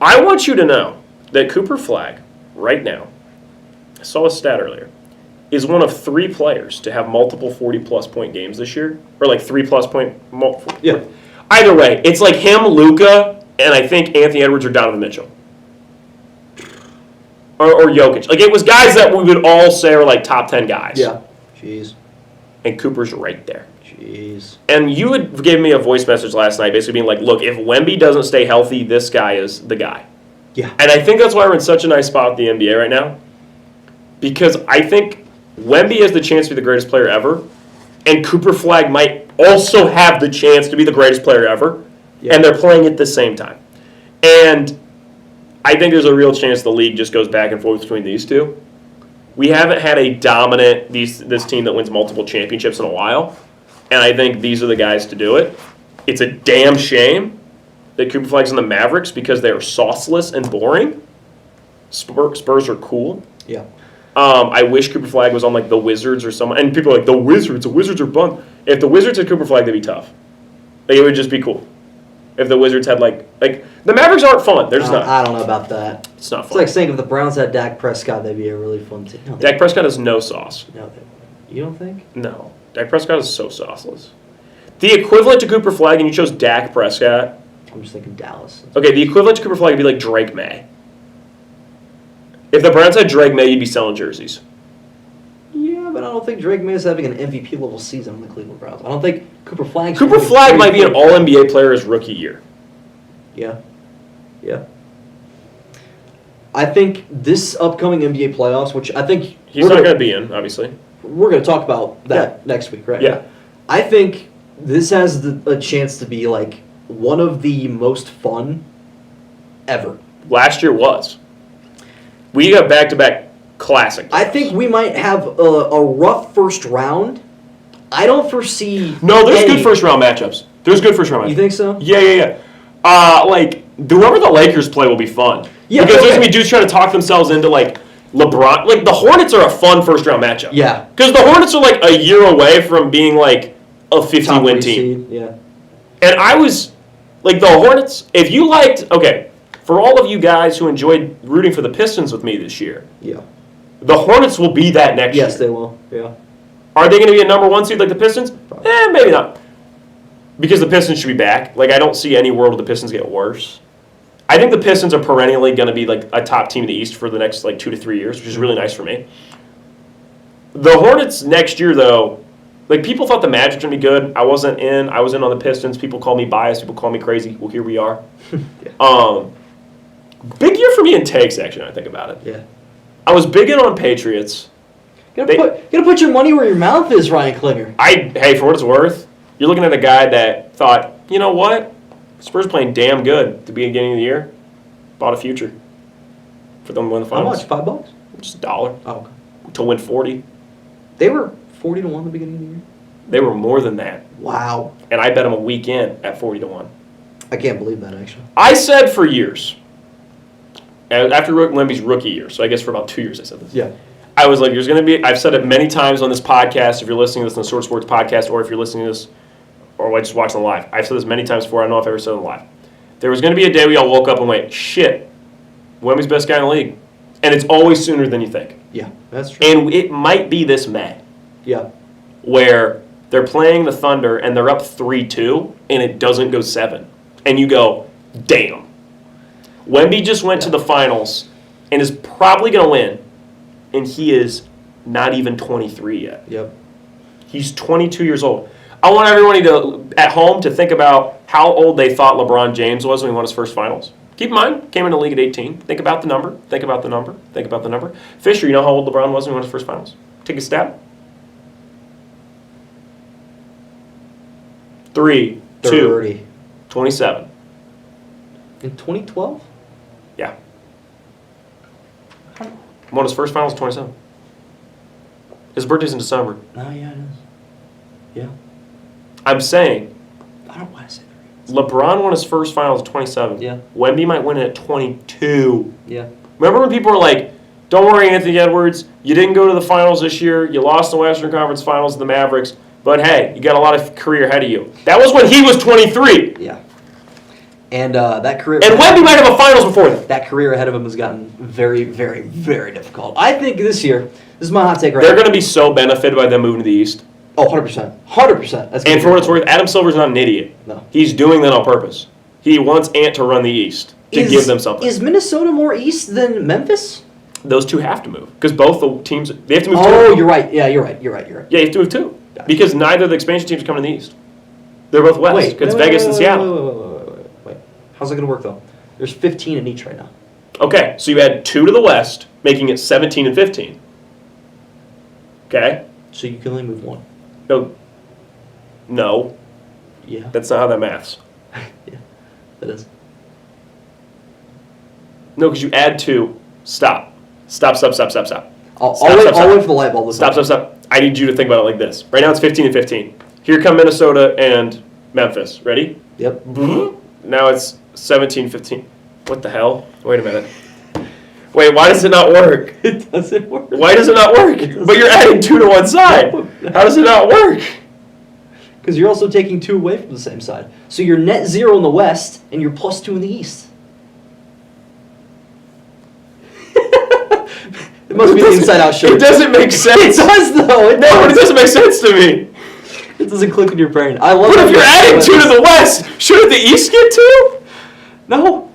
I want you to know that Cooper Flag, right now, I saw a stat earlier, is one of 3 players to have multiple 40-plus point games this year, or like 3-plus point. Yeah. Either way, it's like him, Luka, and I think Anthony Edwards or Donovan Mitchell. Or Jokic. Like, it was guys that we would all say are like top 10 guys. Yeah. Jeez. And Cooper's right there. Jeez. And you had given me a voice message last night basically being like, look, if Wemby doesn't stay healthy, this guy is the guy. Yeah. And I think that's why we're in such a nice spot with the NBA right now. Because I think Wemby has the chance to be the greatest player ever, and Cooper Flag might also have the chance to be the greatest player ever, and they're playing at the same time. And I think there's a real chance the league just goes back and forth between these two. We haven't had a dominant this team that wins multiple championships in a while, and I think these are the guys to do it. It's a damn shame that Cooper Flag's in the Mavericks because they are sauceless and boring. Spurs are cool. Yeah. I wish Cooper Flag was on like the Wizards or someone. And people are like, the Wizards are bunk. If the Wizards had Cooper Flag, they'd be tough. Like, it would just be cool. If the Wizards had like the Mavericks aren't fun. They're just not. I don't know about that. It's not fun. It's like saying if the Browns had Dak Prescott, they'd be a really fun team. No, Dak Prescott has no sauce. No, they, you don't think? No. Dak Prescott is so sauceless. The equivalent to Cooper Flag, and you chose Dak Prescott. I'm just thinking Dallas. Okay, the equivalent to Cooper Flag would be like Drake May. If the Browns had Drake May, you'd be selling jerseys. Yeah, but I don't think Drake May is having an MVP level season on the Cleveland Browns. I don't think Cooper Flag. Cooper Flag might be an All NBA player his rookie year. Yeah. Yeah. I think this upcoming NBA playoffs, which I think He's not going to be in, obviously. We're going to talk about that next week, right? Yeah. I think this has a chance to be like one of the most fun ever. Last year was. We got back-to-back classic. I think we might have a rough first round, I don't foresee. No, there's any. good first round matchups. There's good first round matchups. You think so? Yeah. Like whoever the Lakers play will be fun. Yeah, because there's okay. gonna be dudes trying to talk themselves into like LeBron. Like the Hornets are a fun first round matchup. Yeah. Because the Hornets are like a year away from being like a 50 Top win three team. seed, yeah. And I was like the Hornets. If you liked, okay, for all of you guys who enjoyed rooting for the Pistons with me this year, Yeah. the Hornets will be that next year. Yes, they will. Yeah. Are they going to be a number one seed like the Pistons? Maybe not. Because the Pistons should be back. Like, I don't see any world where the Pistons get worse. I think the Pistons are perennially going to be like a top team in the East for the next like 2 to 3 years, which is really nice for me. The Hornets next year, though, like people thought the Magic were going to be good. I wasn't in. I was in on the Pistons. People call me biased. People call me crazy. Well, here we are. Yeah. Big year for me in takes, actually, when I think about it. Yeah. I was big in on Patriots. Gotta put your money where your mouth is, Ryan Klinger. Hey, for what it's worth, you're looking at a guy that thought, you know what? Spurs playing damn good at the beginning of the year. Bought a future for them to win the How finals. much? $5? Just $1 Oh, okay. to win 40. They were 40 to 1 at the beginning of the year. They were more than that, Wow. and I bet them a week in at 40 to 1. I can't believe that, actually. I said for years, after Wemby's rookie year, so I guess for about 2 years I said this. Yeah. I was like, there's going to be, I've said it many times on this podcast, if you're listening to this on the Sort Sports podcast, or if you're listening to this, or just watching the live. I've said this many times before, I don't know if I've ever said it live. There was going to be a day we all woke up and went, shit, Wemby's best guy in the league. And it's always sooner than you think. Yeah, that's true. And it might be this May, Yeah. where they're playing the Thunder and they're up 3-2, and it doesn't go 7. And you go, damn. Wemby just went to the finals and is probably going to win. And he is not even 23 yet. Yep. He's 22 years old. I want everybody at home to think about how old they thought LeBron James was when he won his first finals. Keep in mind, came into the league at 18. Think about the number. Think about the number. Think about the number. Fisher, you know how old LeBron was when he won his first finals? Take a stab. 3, 2, 30. 27. In 2012? Yeah. Won his first finals at 27. His birthday's in December. Oh, yeah, it is. Yeah. I'm saying I don't want to say LeBron won his first finals at 27. Yeah. Wemby might win it at 22. Yeah. Remember when people were like, don't worry, Anthony Edwards, you didn't go to the finals this year. You lost the Western Conference Finals to the Mavericks. But hey, you got a lot of career ahead of you. That was when he was 23. Yeah. And that career. And Wemby might have a finals before that. That career ahead of him has gotten very, very, very difficult. I think this year, this is my hot take right They're now. going to be so benefited by them moving to the East. Oh, 100%. 100%. That's And for what it's worth, Adam Silver's not an idiot. No. He's doing that on purpose. He wants Ant to run the East to give them something. Is Minnesota more East than Memphis? Those two have to move because both the teams they have to move. Oh, too. you're right. Yeah, you're right. You're right. Yeah, you have to move too Gotcha. because neither of the expansion teams are coming to the East. They're both West. It's Vegas and Seattle. Wait. How's that going to work though? There's 15 in each right now. Okay, so you add 2 to the West, making it 17 and 15. Okay. So you can only move one. No, Yeah. that's not how that maths. Yeah. That is. No, because you add 2. Stop. Stop. I'll Stop, wait for the light bulb. Stop. I need you to think about it like this. Right now it's 15 and 15. Here come Minnesota and Memphis. Ready? Yep. Now it's 17-15. What the hell? Wait a minute. Wait, why does it not work? It doesn't work. Why does it not work? But you're adding 2 to one side. How does it not work? Because you're also taking 2 away from the same side. So you're net 0 in the West, and you're plus 2 in the East. It must be the inside out shirt. It doesn't make sense. It does though. It No, does. it doesn't make sense to me. It doesn't click in your brain. I love. But how if you're adding 2 to the West, shouldn't the East get 2? No.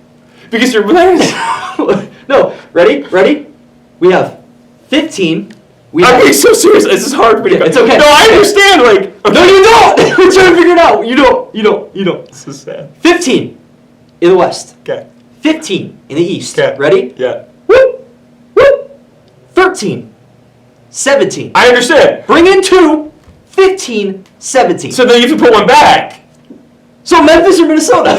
Because you're playing. No. Ready? We have 15. I'm being so serious. This is hard for me to. It's okay. No, I understand. Like, No, you don't. We're trying to figure it out. You don't. This is sad. 15 in the West. Okay. 15 in the East. Okay. Ready? Yeah. Whoop. 13. 17. I understand. Bring in 2. 15. 17. So then you have to put one back. So Memphis or Minnesota?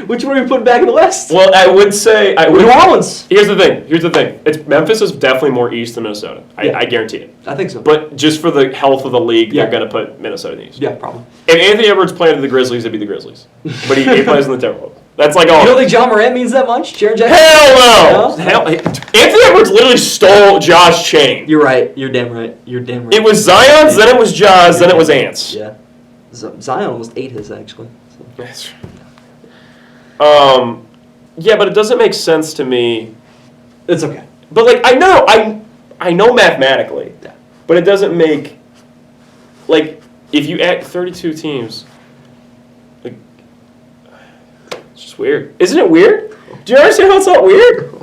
Which one are we putting back in the West? Well, I would say New Orleans. Here's the thing. It's Memphis is definitely more east than Minnesota. Yeah. I guarantee it. I think so. But just for the health of the league, Yeah. they're going to put Minnesota in the east. Yeah, probably. If Anthony Edwards played for the Grizzlies, it'd be the Grizzlies. But he plays in the Timberwolves. That's like all. You don't think John Morant means that much? Jaren Jackson? Hell no! No? Hell, Anthony Edwards literally stole Josh Chain. You're right. You're damn right. It was Zion's, then it was Jaws, then it was Ants. Yeah. Zion almost ate his, actually. So. That's yeah, but it doesn't make sense to me. It's okay. But like I know mathematically, Yeah. but it doesn't make like if you add 32 teams, like it's just weird. Isn't it weird? Do you understand how it's not weird?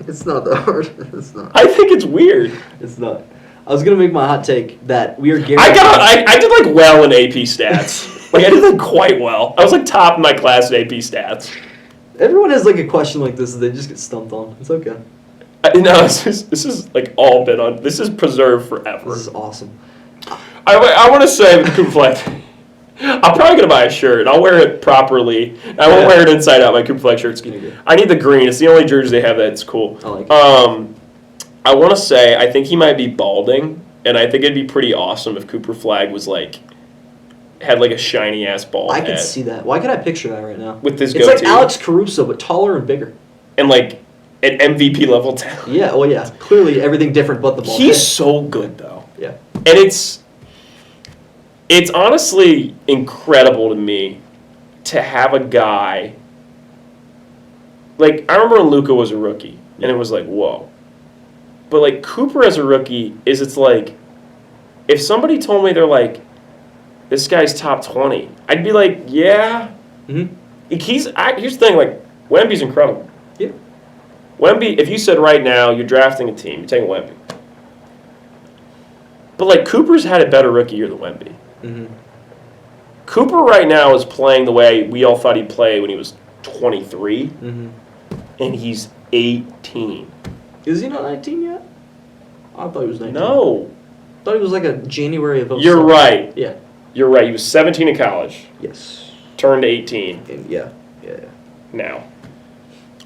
It's not that hard. It's not. I think it's weird. It's not. I was going to make my hot take that we are guaranteed. I did like well in AP stats. Like I did like quite well. I was like top in my class in AP stats. Everyone has like a question like this, and they just get stumped on. It's okay. No, this is like all been on. This is preserved forever. This is awesome. I want to say with the Cooper Flag, I'm probably gonna buy a shirt. I'll wear it properly. I won't wear it inside out. My Cooper Flag shirt's. I need the green. It's the only jersey they have that's cool. I like it. I want to say I think he might be balding, and I think it'd be pretty awesome if Cooper Flag was like had like a shiny ass bald I head can see that. Why can I picture that right now? with this It's goatee like Alex Caruso, but taller and bigger. and like an MVP level talent. Yeah. Well, yeah. Clearly, everything different but the ball. He's so good though. Yeah. And it's honestly incredible to me to have a guy like I remember when Luka was a rookie and it was like whoa, but like Cooper as a rookie it's like if somebody told me they're like this guy's top 20, I'd be like yeah. Mm-hmm. Here's the thing, like Wemby's incredible. Yeah. Wemby, if you said right now you're drafting a team, you're taking Wemby. But like Cooper's had a better rookie year than Wemby. Mm-hmm. Cooper right now is playing the way we all thought he'd play when he was 23, Mm-hmm. and he's 18. Is he not 19 yet? I thought he was 19. No. I thought he was like a January of 07. You're right. Yeah. You're right. He was 17 in college, Yes. turned 18 And yeah. now.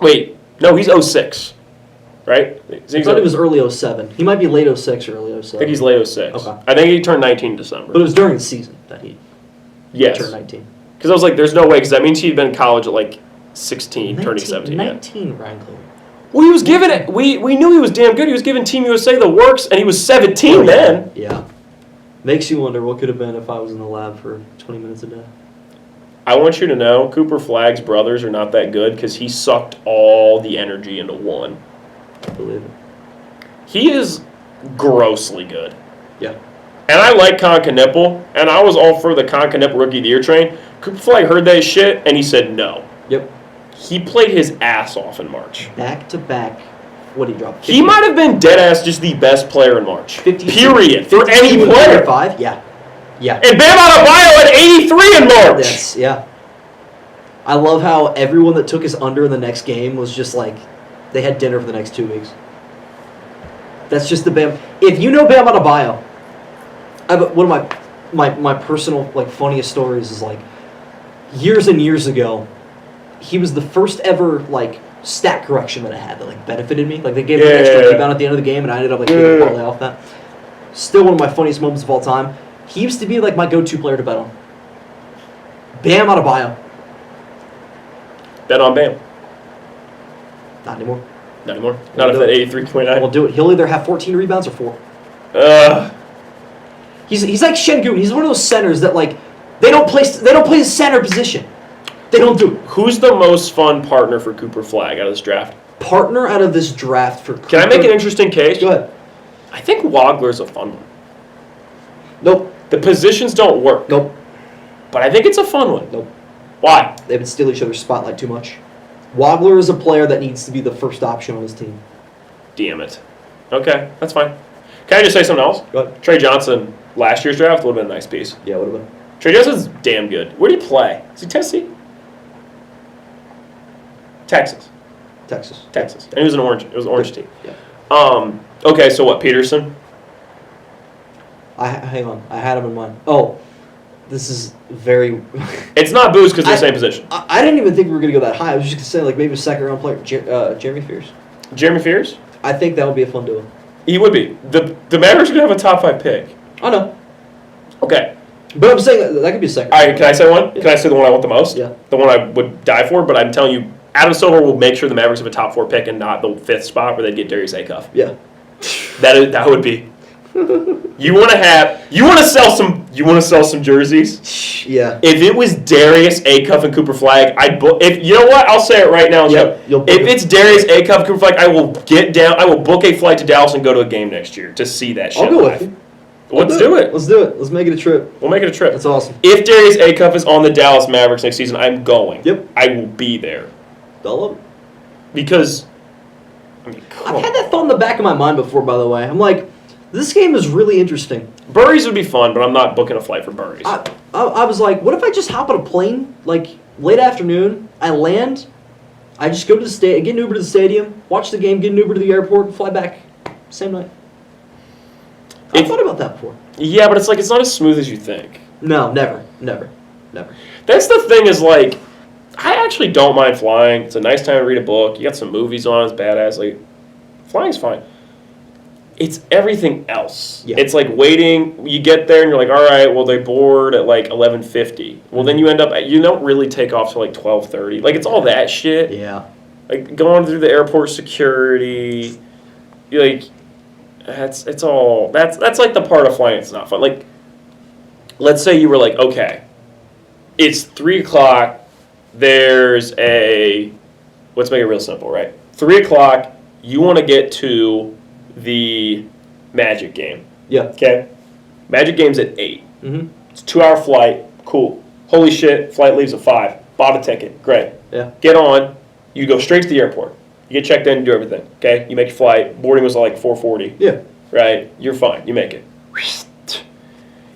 Wait, no, he's 06, right? I thought he was early 07. He might be late 06 or early 07. I think he's late 06. Okay. I think he turned 19 in December. But it was during the season that he yes. turned 19. Because I was like, there's no way, because that means he'd been in college at like 16, turning 17. 19, Ryan Cleveland. Well, he was given it. We knew he was damn good. He was giving Team USA the works, and he was 17 then. Yeah. Makes you wonder what could have been if I was in the lab for 20 minutes a day. I want you to know, Cooper Flag's brothers are not that good because he sucked all the energy into one. I believe it. He is grossly good. Yeah. And I like Conca Nipple, and I was all for the Conca Nipple Rookie of the Year train. Cooper Flag heard that shit, and he said no. Yep. He played his ass off in March. Back to back. What did he drop? 50? He might have been dead ass just the best player in March. 50, period. For any 52 and player. 35? Yeah. Yeah. And Bam Adebayo had 83 in March. Yes, yeah. I love how everyone that took us under in the next game was just like, they had dinner for the next 2 weeks. That's just the Bam. If you know Bam Adebayo, one of my personal like funniest stories is like, years and years ago, he was the first ever like stat correction that I had that like benefited me. Like they gave me an extra rebound at the end of the game, and I ended up like taking a parlay off that. Still one of my funniest moments of all time. He used to be like my go-to player to bet on. Bam Adebayo. Bet on Bam. Not anymore. Not anymore. Not if that 83.9. We'll do it. He'll either have 14 rebounds or 4. He's like Şengün. He's one of those centers that like they don't play the center position. They don't do it. Who's the most fun partner for Cooper Flag out of this draft? Partner out of this draft for Cooper. Can I make an interesting case? Go ahead. I think Wagler's a fun one. Nope. The positions don't work. Nope. But I think it's a fun one. Nope. Why? They've been stealing each other's spotlight too much. Wagler is a player that needs to be the first option on his team. Damn it. Okay, that's fine. Can I just say something else? Go ahead. Trey Johnson, last year's draft, would have been a nice piece. Yeah, would have been. Trey Johnson's damn good. Where did he play? Is he Tennessee? Texas. Texas. And he was an orange. It was an orange team. Yeah. Okay, so what, Peterson? Hang on. I had him in mind. Oh. This is very. It's not Booz because they're the same position. I didn't even think we were going to go that high. I was just going to say, like, maybe a second-round player, Jeremy Fears. Jeremy Fears? I think that would be a fun duo. He would be. The Mavericks are going to have a top 5 pick. I know. Okay. But I'm saying that could be a second. All right, can I say one? Yeah. Can I say the one I want the most? Yeah. The one I would die for, but I'm telling you, Adam Silver will make sure the Mavericks have a top 4 pick and not the 5th spot where they get Darius Acuff. Yeah. That would be. You want to sell some jerseys? Yeah. If it was Darius Acuff and Cooper Flagg, I'd book. If you know what, I'll say it right now. Yep, you'll book if it. it's Darius Acuff, Cooper Flagg, I will get down. I will book a flight to Dallas and go to a game next year to see that shit. I'll go live. with you. Let's do it. Let's do it. Let's make it a trip. We'll make it a trip. That's awesome. If Darius Acuff is on the Dallas Mavericks next season, I'm going. Yep. I will be there I love it. because. I mean, come I've had on. that thought in the back of my mind before, by the way. I'm like, this game is really interesting. Burries would be fun, but I'm not booking a flight for Burries. I was like, what if I just hop on a plane, like, late afternoon, I land, I just go to the stadium, get an Uber to the stadium, watch the game, get an Uber to the airport, fly back, same night. I've thought about that before. Yeah, but it's like it's not as smooth as you think. No, never. That's the thing is like, I actually don't mind flying. It's a nice time to read a book. You got some movies on. It's badass. Like, flying's fine. It's everything else. Yeah. It's like waiting. You get there and you're like, all right, well they board at like 11:50. Well then you end up you don't really take off till like 12:30. Like it's all that shit. Yeah. Like going through the airport security. You like, that's like the part of flying that's not fun. Like, let's say you were like, okay, it's 3:00. There's let's make it real simple, right? 3:00. You want to get to the Magic game. Yeah. Okay? Magic game's at 8. Mm-hmm. It's a 2-hour flight. Cool. Holy shit, flight leaves at 5. Bought a ticket. Great. Yeah. Get on. You go straight to the airport. You get checked in and do everything. Okay? You make your flight. Boarding was like 4:40. Yeah. Right? You're fine. You make it.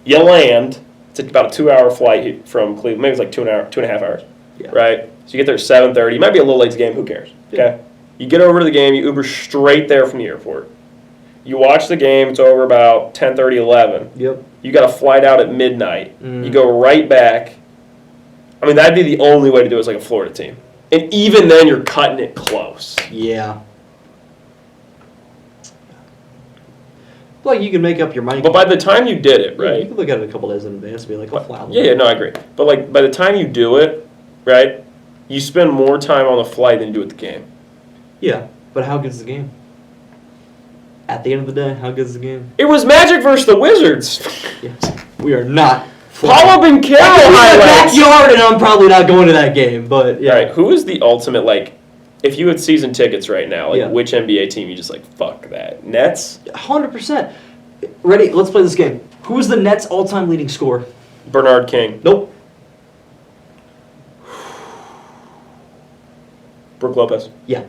You land. It's about a 2-hour flight from Cleveland. Maybe it's like 2.5 hours. Yeah. Right? So you get there at 7:30. You might be a little late to the game. Who cares? Okay? You get over to the game. You Uber straight there from the airport. You watch the game. It's over about 10:30, 11. Yep. You got a flight out at midnight. Mm. You go right back. I mean, that'd be the only way to do it as like a Florida team. And even then, you're cutting it close. Yeah. Like you can make up your mind. But by the time you did it, Yeah, you right? can look at it a couple days in advance and be like, I'll fly on. Yeah, no, I agree. But like by the time you do it, right? You spend more time on the flight than you do at the game. Yeah, but how good's the game? At the end of the day, how good's the game? It was Magic versus the Wizards. Yeah. We are not. Paolo Banchero in my highlights. backyard, and I'm probably not going to that game. But yeah, All right, who is the ultimate like? If you had season tickets right now, like Yeah. which NBA team you just like fuck that? Nets, 100%. Ready? Let's play this game. Who is the Nets' all-time leading scorer? Bernard King, Nope. Brook Lopez. Yeah.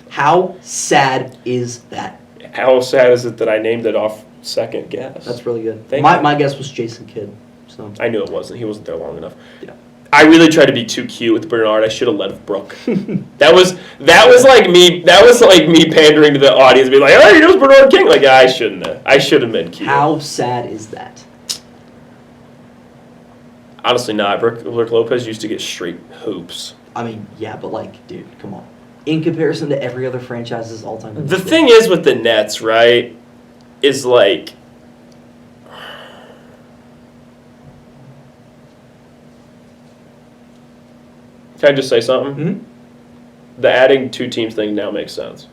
How sad is that? How sad is it that I named it off second guess? That's really good. Thank My you. my guess was Jason Kidd. So I knew it wasn't. He wasn't there long enough. Yeah. I really tried to be too cute with Bernard. I should have led with Brooke. That was like me. That was like me pandering to the audience, being like, "Oh, he knows Bernard King." Like I shouldn't have. I should have been cute. how sad is that? Honestly, not. Brook Lopez used to get straight hoops. I mean, yeah, but like, dude, come on. In comparison to every other franchise's all-time. The thing is with the Nets, right? Is like. Can I just say something? Mm-hmm. The adding 2 teams thing now makes sense.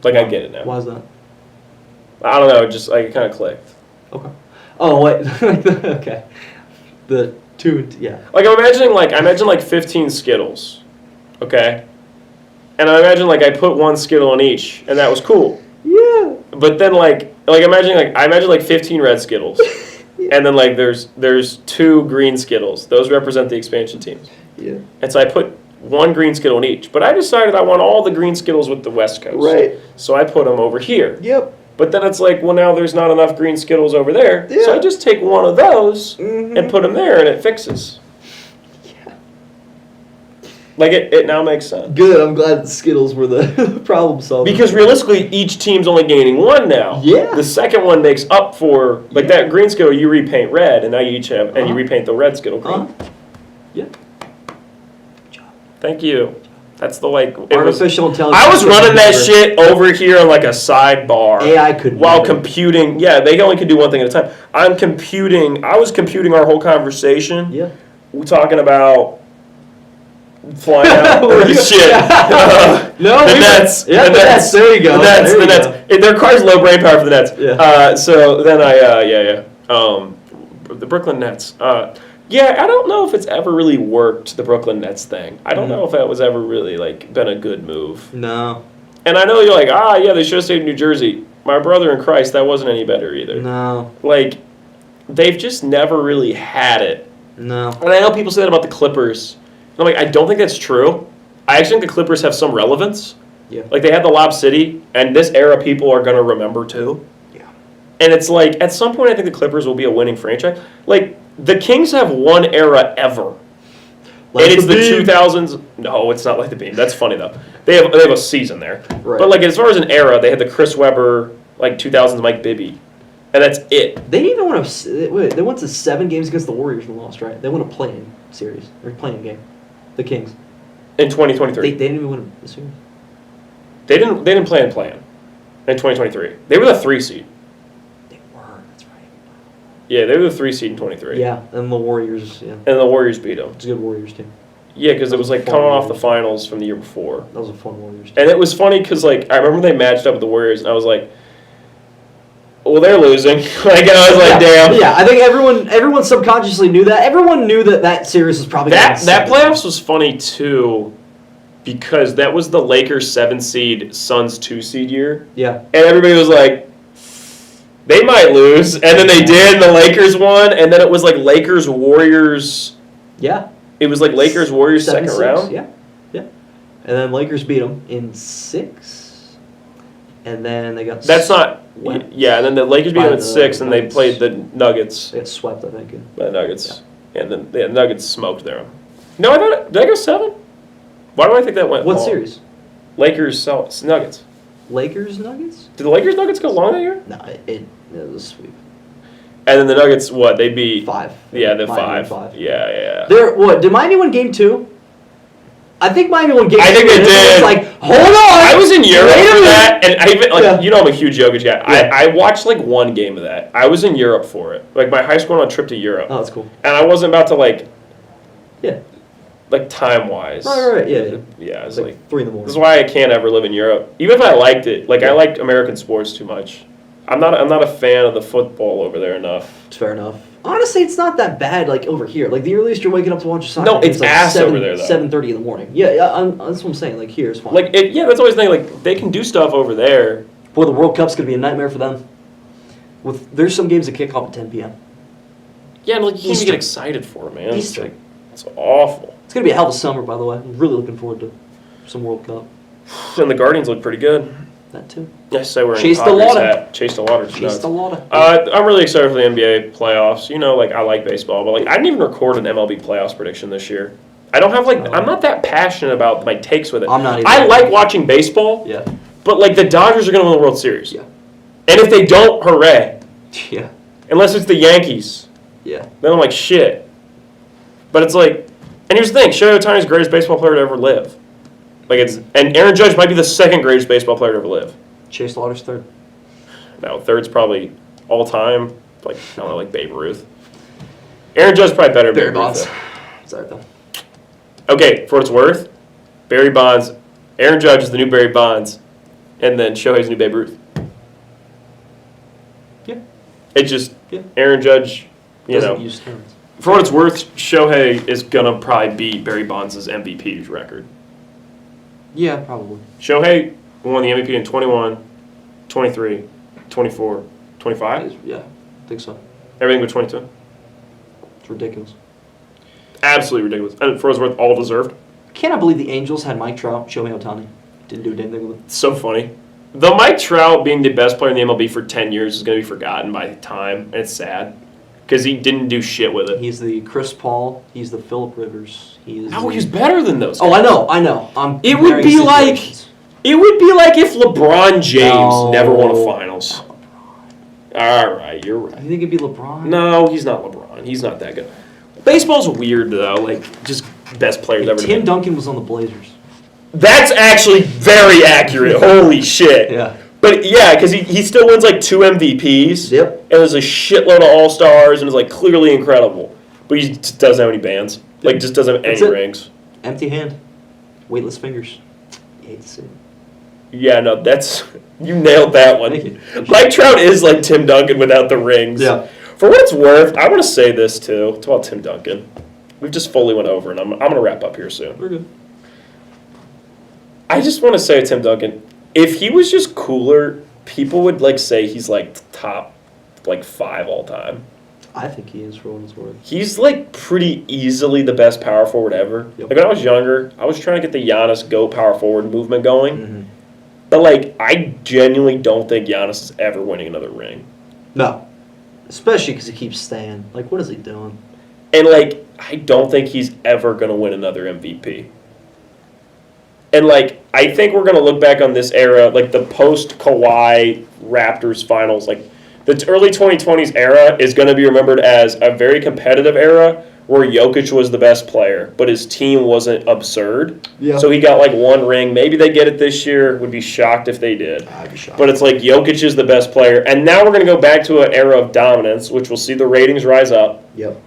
Like I get it now. Why is that? I don't know. It just like it kind of clicked. Okay. Oh wait. Okay. The two. Yeah. Like I imagine like 15 Skittles, okay, and I imagine like I put 1 Skittle in each, and that was cool. Yeah. But then I imagine like 15 red Skittles, and then like there's 2 green Skittles. Those represent the expansion teams, Yeah. and so I put 1 green Skittle in each. But I decided I want all the green Skittles with the West Coast, Right. So I put them over here. Yep. But then it's like, well, now there's not enough green Skittles over there, so Yeah. I just take 1 of those Mhm. and put them there, and it fixes. Like, it now makes sense. Good. I'm glad the Skittles were the problem solver. Because realistically, each team's only gaining one now. Yeah. The second one makes up for, like, Yeah. that green Skittle, you repaint red, and now you each have, and you Uh-huh. repaint the red Skittle green. Yeah. Thank you. That's the, like, it was, Artificial intelligence. I was running that never- shit over here on, like, a sidebar. AI could While never. computing, yeah, they only can do one thing at a time. I was computing our whole conversation. Yeah. We're talking about flying out or shit. No, the we- Nets. Yeah, the Nets. There you go. The Nets. There The you Nets. go. Their car's low brain power for the Nets. Yeah. So then the Brooklyn Nets. Yeah, I don't know if it's ever really worked, the Brooklyn Nets thing. I don't know if that was ever really, like, been a good move. No. And I know you're like, yeah, they should have stayed in New Jersey. My brother in Christ, that wasn't any better either. No. Like, they've just never really had it. No. And I know people say that about the Clippers. And I'm like, I don't think that's true. I actually think the Clippers have some relevance. Yeah. Like, they had the Lob City, and this era people are going to remember too. Yeah. And it's like, at some point, I think the Clippers will be a winning franchise. Like, the Kings have one era ever. Like and it's the Beam. 2000s. No, it's not like the Beam. That's funny, though. They have a season there. Right. But, like, as far as an era, they had the Chris Webber, like, 2000s Mike Bibby. And that's it. They didn't even want to. Wait, they went to 7 games against the Warriors and lost, right? They won a play-in series or play-in game. The Kings. In 2023. They didn't even win a series. They didn't play in 2023. They were the 3 seed. They were. That's right. Yeah, they were the 3 seed in 23. Yeah, and the Warriors. Yeah, And the Warriors beat them. it's a good Warriors team. Yeah, because it was like Fun coming off the Warriors. finals from the year before. That was a fun Warriors team. And it was funny because, like, I remember they matched up with the Warriors, and I was like, well, they're losing. Like, I was like, damn. Yeah, I think everyone subconsciously knew that. Everyone knew that series was probably gonna That be that 7. playoffs was funny, too, because that was the Lakers 7 seed, Suns 2 seed year. Yeah. And everybody was like, they might lose. And then they did, and the Lakers won. And then it was like Lakers Warriors. Yeah. It was like Lakers Warriors second 7-6, round. Yeah. Yeah. And then Lakers beat them in 6. And then they got. That's not. Swept. Yeah, and then the Lakers beat By them at the 6, and they Nuggets. played the Nuggets. They got swept, I think. By the Nuggets. And then the Nuggets smoked them. No, I thought. Did I go 7? Why do I think that went What long? series? Lakers Nuggets. Lakers Nuggets? Did the Lakers Nuggets go long that year? No, it was a sweep. And then the Nuggets, what? They beat. 5. Yeah, the Miami 5. won Yeah. There. What did Miami win Game 2? I think Miami won Game 2. I think they and everyone's did. Like, hold on. I was in Europe Wait a for minute. that, and I even, like, Yeah. you know, I'm a huge Jokic guy. Yeah. I watched like one game of that. I was in Europe for it. Like, my high school went on a trip to Europe, Oh, that's cool. and I wasn't about to Yeah. like time wise. Right. Yeah. Yeah, it's It's like like 3 in the this morning. is why I can't ever live in Europe. Even if I liked it, like I Yeah. liked American sports too much. I'm not a fan of the football over there enough. It's fair enough. Honestly, it's not that bad. Like over here, like the earliest you're waking up to watch a soccer No, game it's is, like ass over there, though. 7:30 in the morning. Yeah, that's what I'm saying. Like here, it's fine. Like yeah, that's always the thing. Like they can do stuff over there. boy, the World Cup's gonna be a nightmare for them. There's some games that kick off at 10 p.m. Yeah, and like you can't even Easter. get excited for it, man. It's Easter. like it's awful. It's gonna be a hell of a summer, by the way. I'm really looking forward to some World Cup. And the Guardians look pretty good. That too. Yes, they were in Chase the Padres water. hat. Chase the water. Chase the water. I'm really excited for the NBA playoffs. You know, like I like baseball, but like I didn't even record an MLB playoffs prediction this year. I don't have like I'm not that passionate about my takes with it. I'm not either. I like watching baseball, Yeah. but like the Dodgers are going to win the World Series. Yeah. And if they don't, hooray! Yeah. Unless it's the Yankees, Yeah. then I'm like shit. But it's like, and here's the thing: Shohei Ohtani's the greatest baseball player to ever live. Like and Aaron Judge might be the second greatest baseball player to ever live. Chase Lauder's third. Now, third's probably all time, like, I don't know, like Babe Ruth. Aaron Judge's probably better than Barry Babe Bonds. Ruth. Sorry, though. Okay, for what it's worth, Barry Bonds, Aaron Judge is the new Barry Bonds, and then Shohei's the new Babe Ruth. Yeah. It's just, Yeah. Aaron Judge, you Doesn't know. use terms. For what it's worth, Shohei is going to probably beat Barry Bonds' MVP record. Yeah, probably. Shohei won the MVP in 21, 23, 24, 25, Yeah, I think so. everything but 22. It's ridiculous. Absolutely ridiculous. And for what it's worth, all deserved. Cannot believe the Angels had Mike Trout, Shohei Ohtani. Didn't do a damn thing with it. It's so funny. The Mike Trout being the best player in the MLB for 10 years is going to be forgotten by time, and it's sad. because he didn't do shit with it. He's the Chris Paul. He's the Phillip Rivers. No, he's better than those. Oh, I know. It would be like if LeBron James never won a finals. All right, you're right. You think it'd be LeBron? No, he's not LeBron. He's not that good. Baseball's weird though. Like just best players ever. Tim Duncan was on the Blazers. That's actually very accurate. Holy shit. Yeah. But yeah, because he still wins like 2 MVPs. Yep. And there's a shitload of All Stars and is like clearly incredible. But he just doesn't have any bands. Like just doesn't have any rings. Empty hand. Weightless fingers. You hate to see it. Yeah, no, you nailed that one. Thank you. Mike Trout is like Tim Duncan without the rings. Yeah. For what it's worth, I want to say this too. It's about Tim Duncan. We've just fully went over, and I'm going to wrap up here soon. We're good. I just want to say Tim Duncan, if he was just cooler, people would like say he's like top like 5 all time. I think he is for what it's worth. He's like pretty easily the best power forward ever. Yep. Like when I was younger, I was trying to get the Giannis go power forward movement going. Mm-hmm. But like I genuinely don't think Giannis is ever winning another ring. No. Especially because he keeps staying. Like, what is he doing? And like I don't think he's ever going to win another MVP. And like I think we're going to look back on this era, like the post Kawhi Raptors finals, like the early 2020s era is going to be remembered as a very competitive era where Jokic was the best player, but his team wasn't absurd. Yeah. So he got like 1 ring. Maybe they get it this year. Would be shocked if they did. I'd be shocked. But it's like Jokic is the best player. And now we're going to go back to an era of dominance, which will see the ratings rise up. Yep.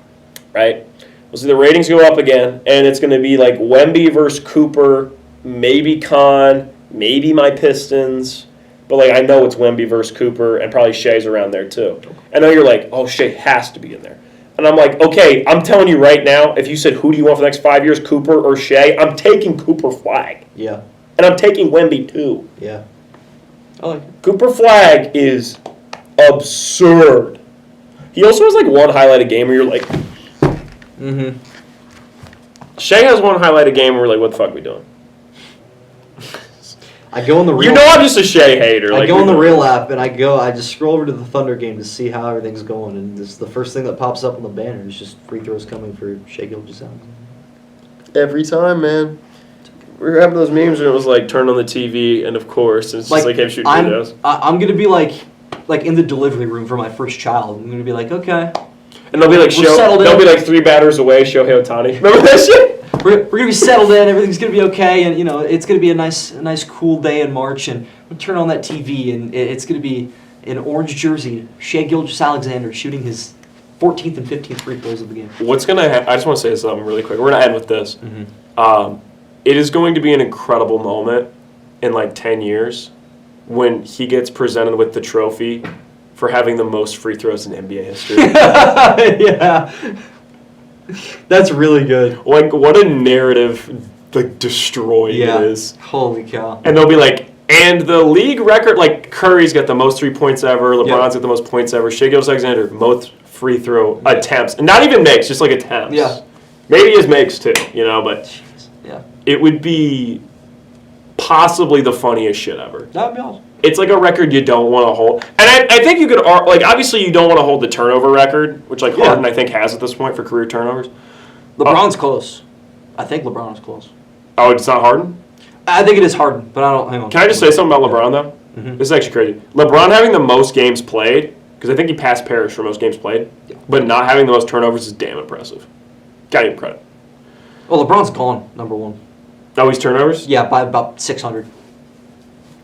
Right? We'll see the ratings go up again, and it's going to be like Wemby versus Cooper, maybe Khan, maybe my Pistons. But like I know it's Wemby versus Cooper, and probably Shea's around there too. I know you're like, oh, Shea has to be in there. And I'm like, okay, I'm telling you right now, if you said who do you want for the next 5 years, Cooper or Shea, I'm taking Cooper Flag. Yeah. And I'm taking Wemby too. Yeah. I like it. Cooper Flag is absurd. He also has like one highlighted game where you're like, Mm-hmm. Shea has one highlighted game where we're like, what the fuck are we doing? I go on the real. You know I'm just a Shea hater. I go on the real app and I just scroll over to the Thunder game to see how everything's going, and this the first thing that pops up on the banner is just free throws coming for Shea Gilgeous-Alexander. Every time, man. We were having those memes where it was like turn on the TV, and of course it's just like him shooting videos. I'm gonna be like in the delivery room for my first child. I'm gonna be like, okay. And they'll be like they'll be like 3 batters away, Shohei Ohtani. Remember that shit? We're gonna be settled in. Everything's gonna be okay, and it's gonna be a nice cool day in March, and we'll turn on that TV, and it's gonna be an orange jersey, Shea Gilgeous-Alexander shooting his 14th and 15th free throws of the game. What's gonna happen? I just want to say something really quick. We're gonna end with this. Mm-hmm. It is going to be an incredible moment in like 10 years when he gets presented with the trophy for having the most free throws in NBA history. Yeah. That's really good. Like, what a narrative, like, destroyed it is. Holy cow. And they'll be like, and the league record, like, Curry's got the most 3 points ever, LeBron's got the most points ever, Shea Gilgeous-Alexander, most free throw attempts. And not even makes, just like attempts. Yeah. Maybe his makes too, but yeah, it would be possibly the funniest shit ever. That would be awesome. It's like a record you don't want to hold. And I think you could, like, obviously you don't want to hold the turnover record, which, like, Harden, I think, has at this point for career turnovers. LeBron's close. I think LeBron's close. Oh, it's not Harden? I think it is Harden, but I don't, hang on. Can I just say something about LeBron, though? Mm-hmm. This is actually crazy. LeBron having the most games played, because I think he passed Parrish for most games played, but not having the most turnovers is damn impressive. Gotta give him credit. Well, LeBron's gone, number 1. Oh, he's turnovers? Yeah, by about 600.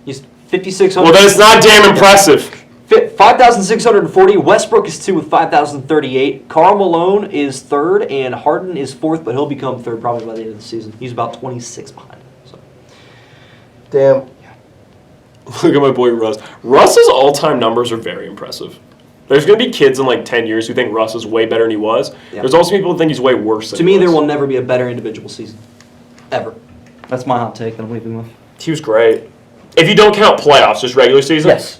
He's 5,600. Well, then it's not damn impressive. 5,640. Westbrook is 2 with 5,038. Karl Malone is 3rd, and Harden is 4th, but he'll become 3rd probably by the end of the season. He's about 26 behind. So. Damn. Look at my boy Russ. Russ's all-time numbers are very impressive. There's going to be kids in like 10 years who think Russ is way better than he was. Yeah. There's also people who think he's way worse than he was. To me, there will never be a better individual season. Ever. That's my hot take that I'm leaving with. He was great. If you don't count playoffs, just regular season? Yes.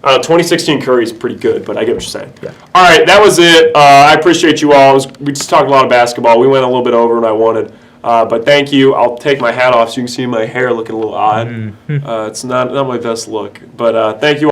2016 Curry is pretty good, but I get what you're saying. Yeah. All right, that was it. I appreciate you all. We just talked a lot of basketball. We went a little bit over what I wanted. But thank you. I'll take my hat off so you can see my hair looking a little odd. It's not my best look. But thank you all.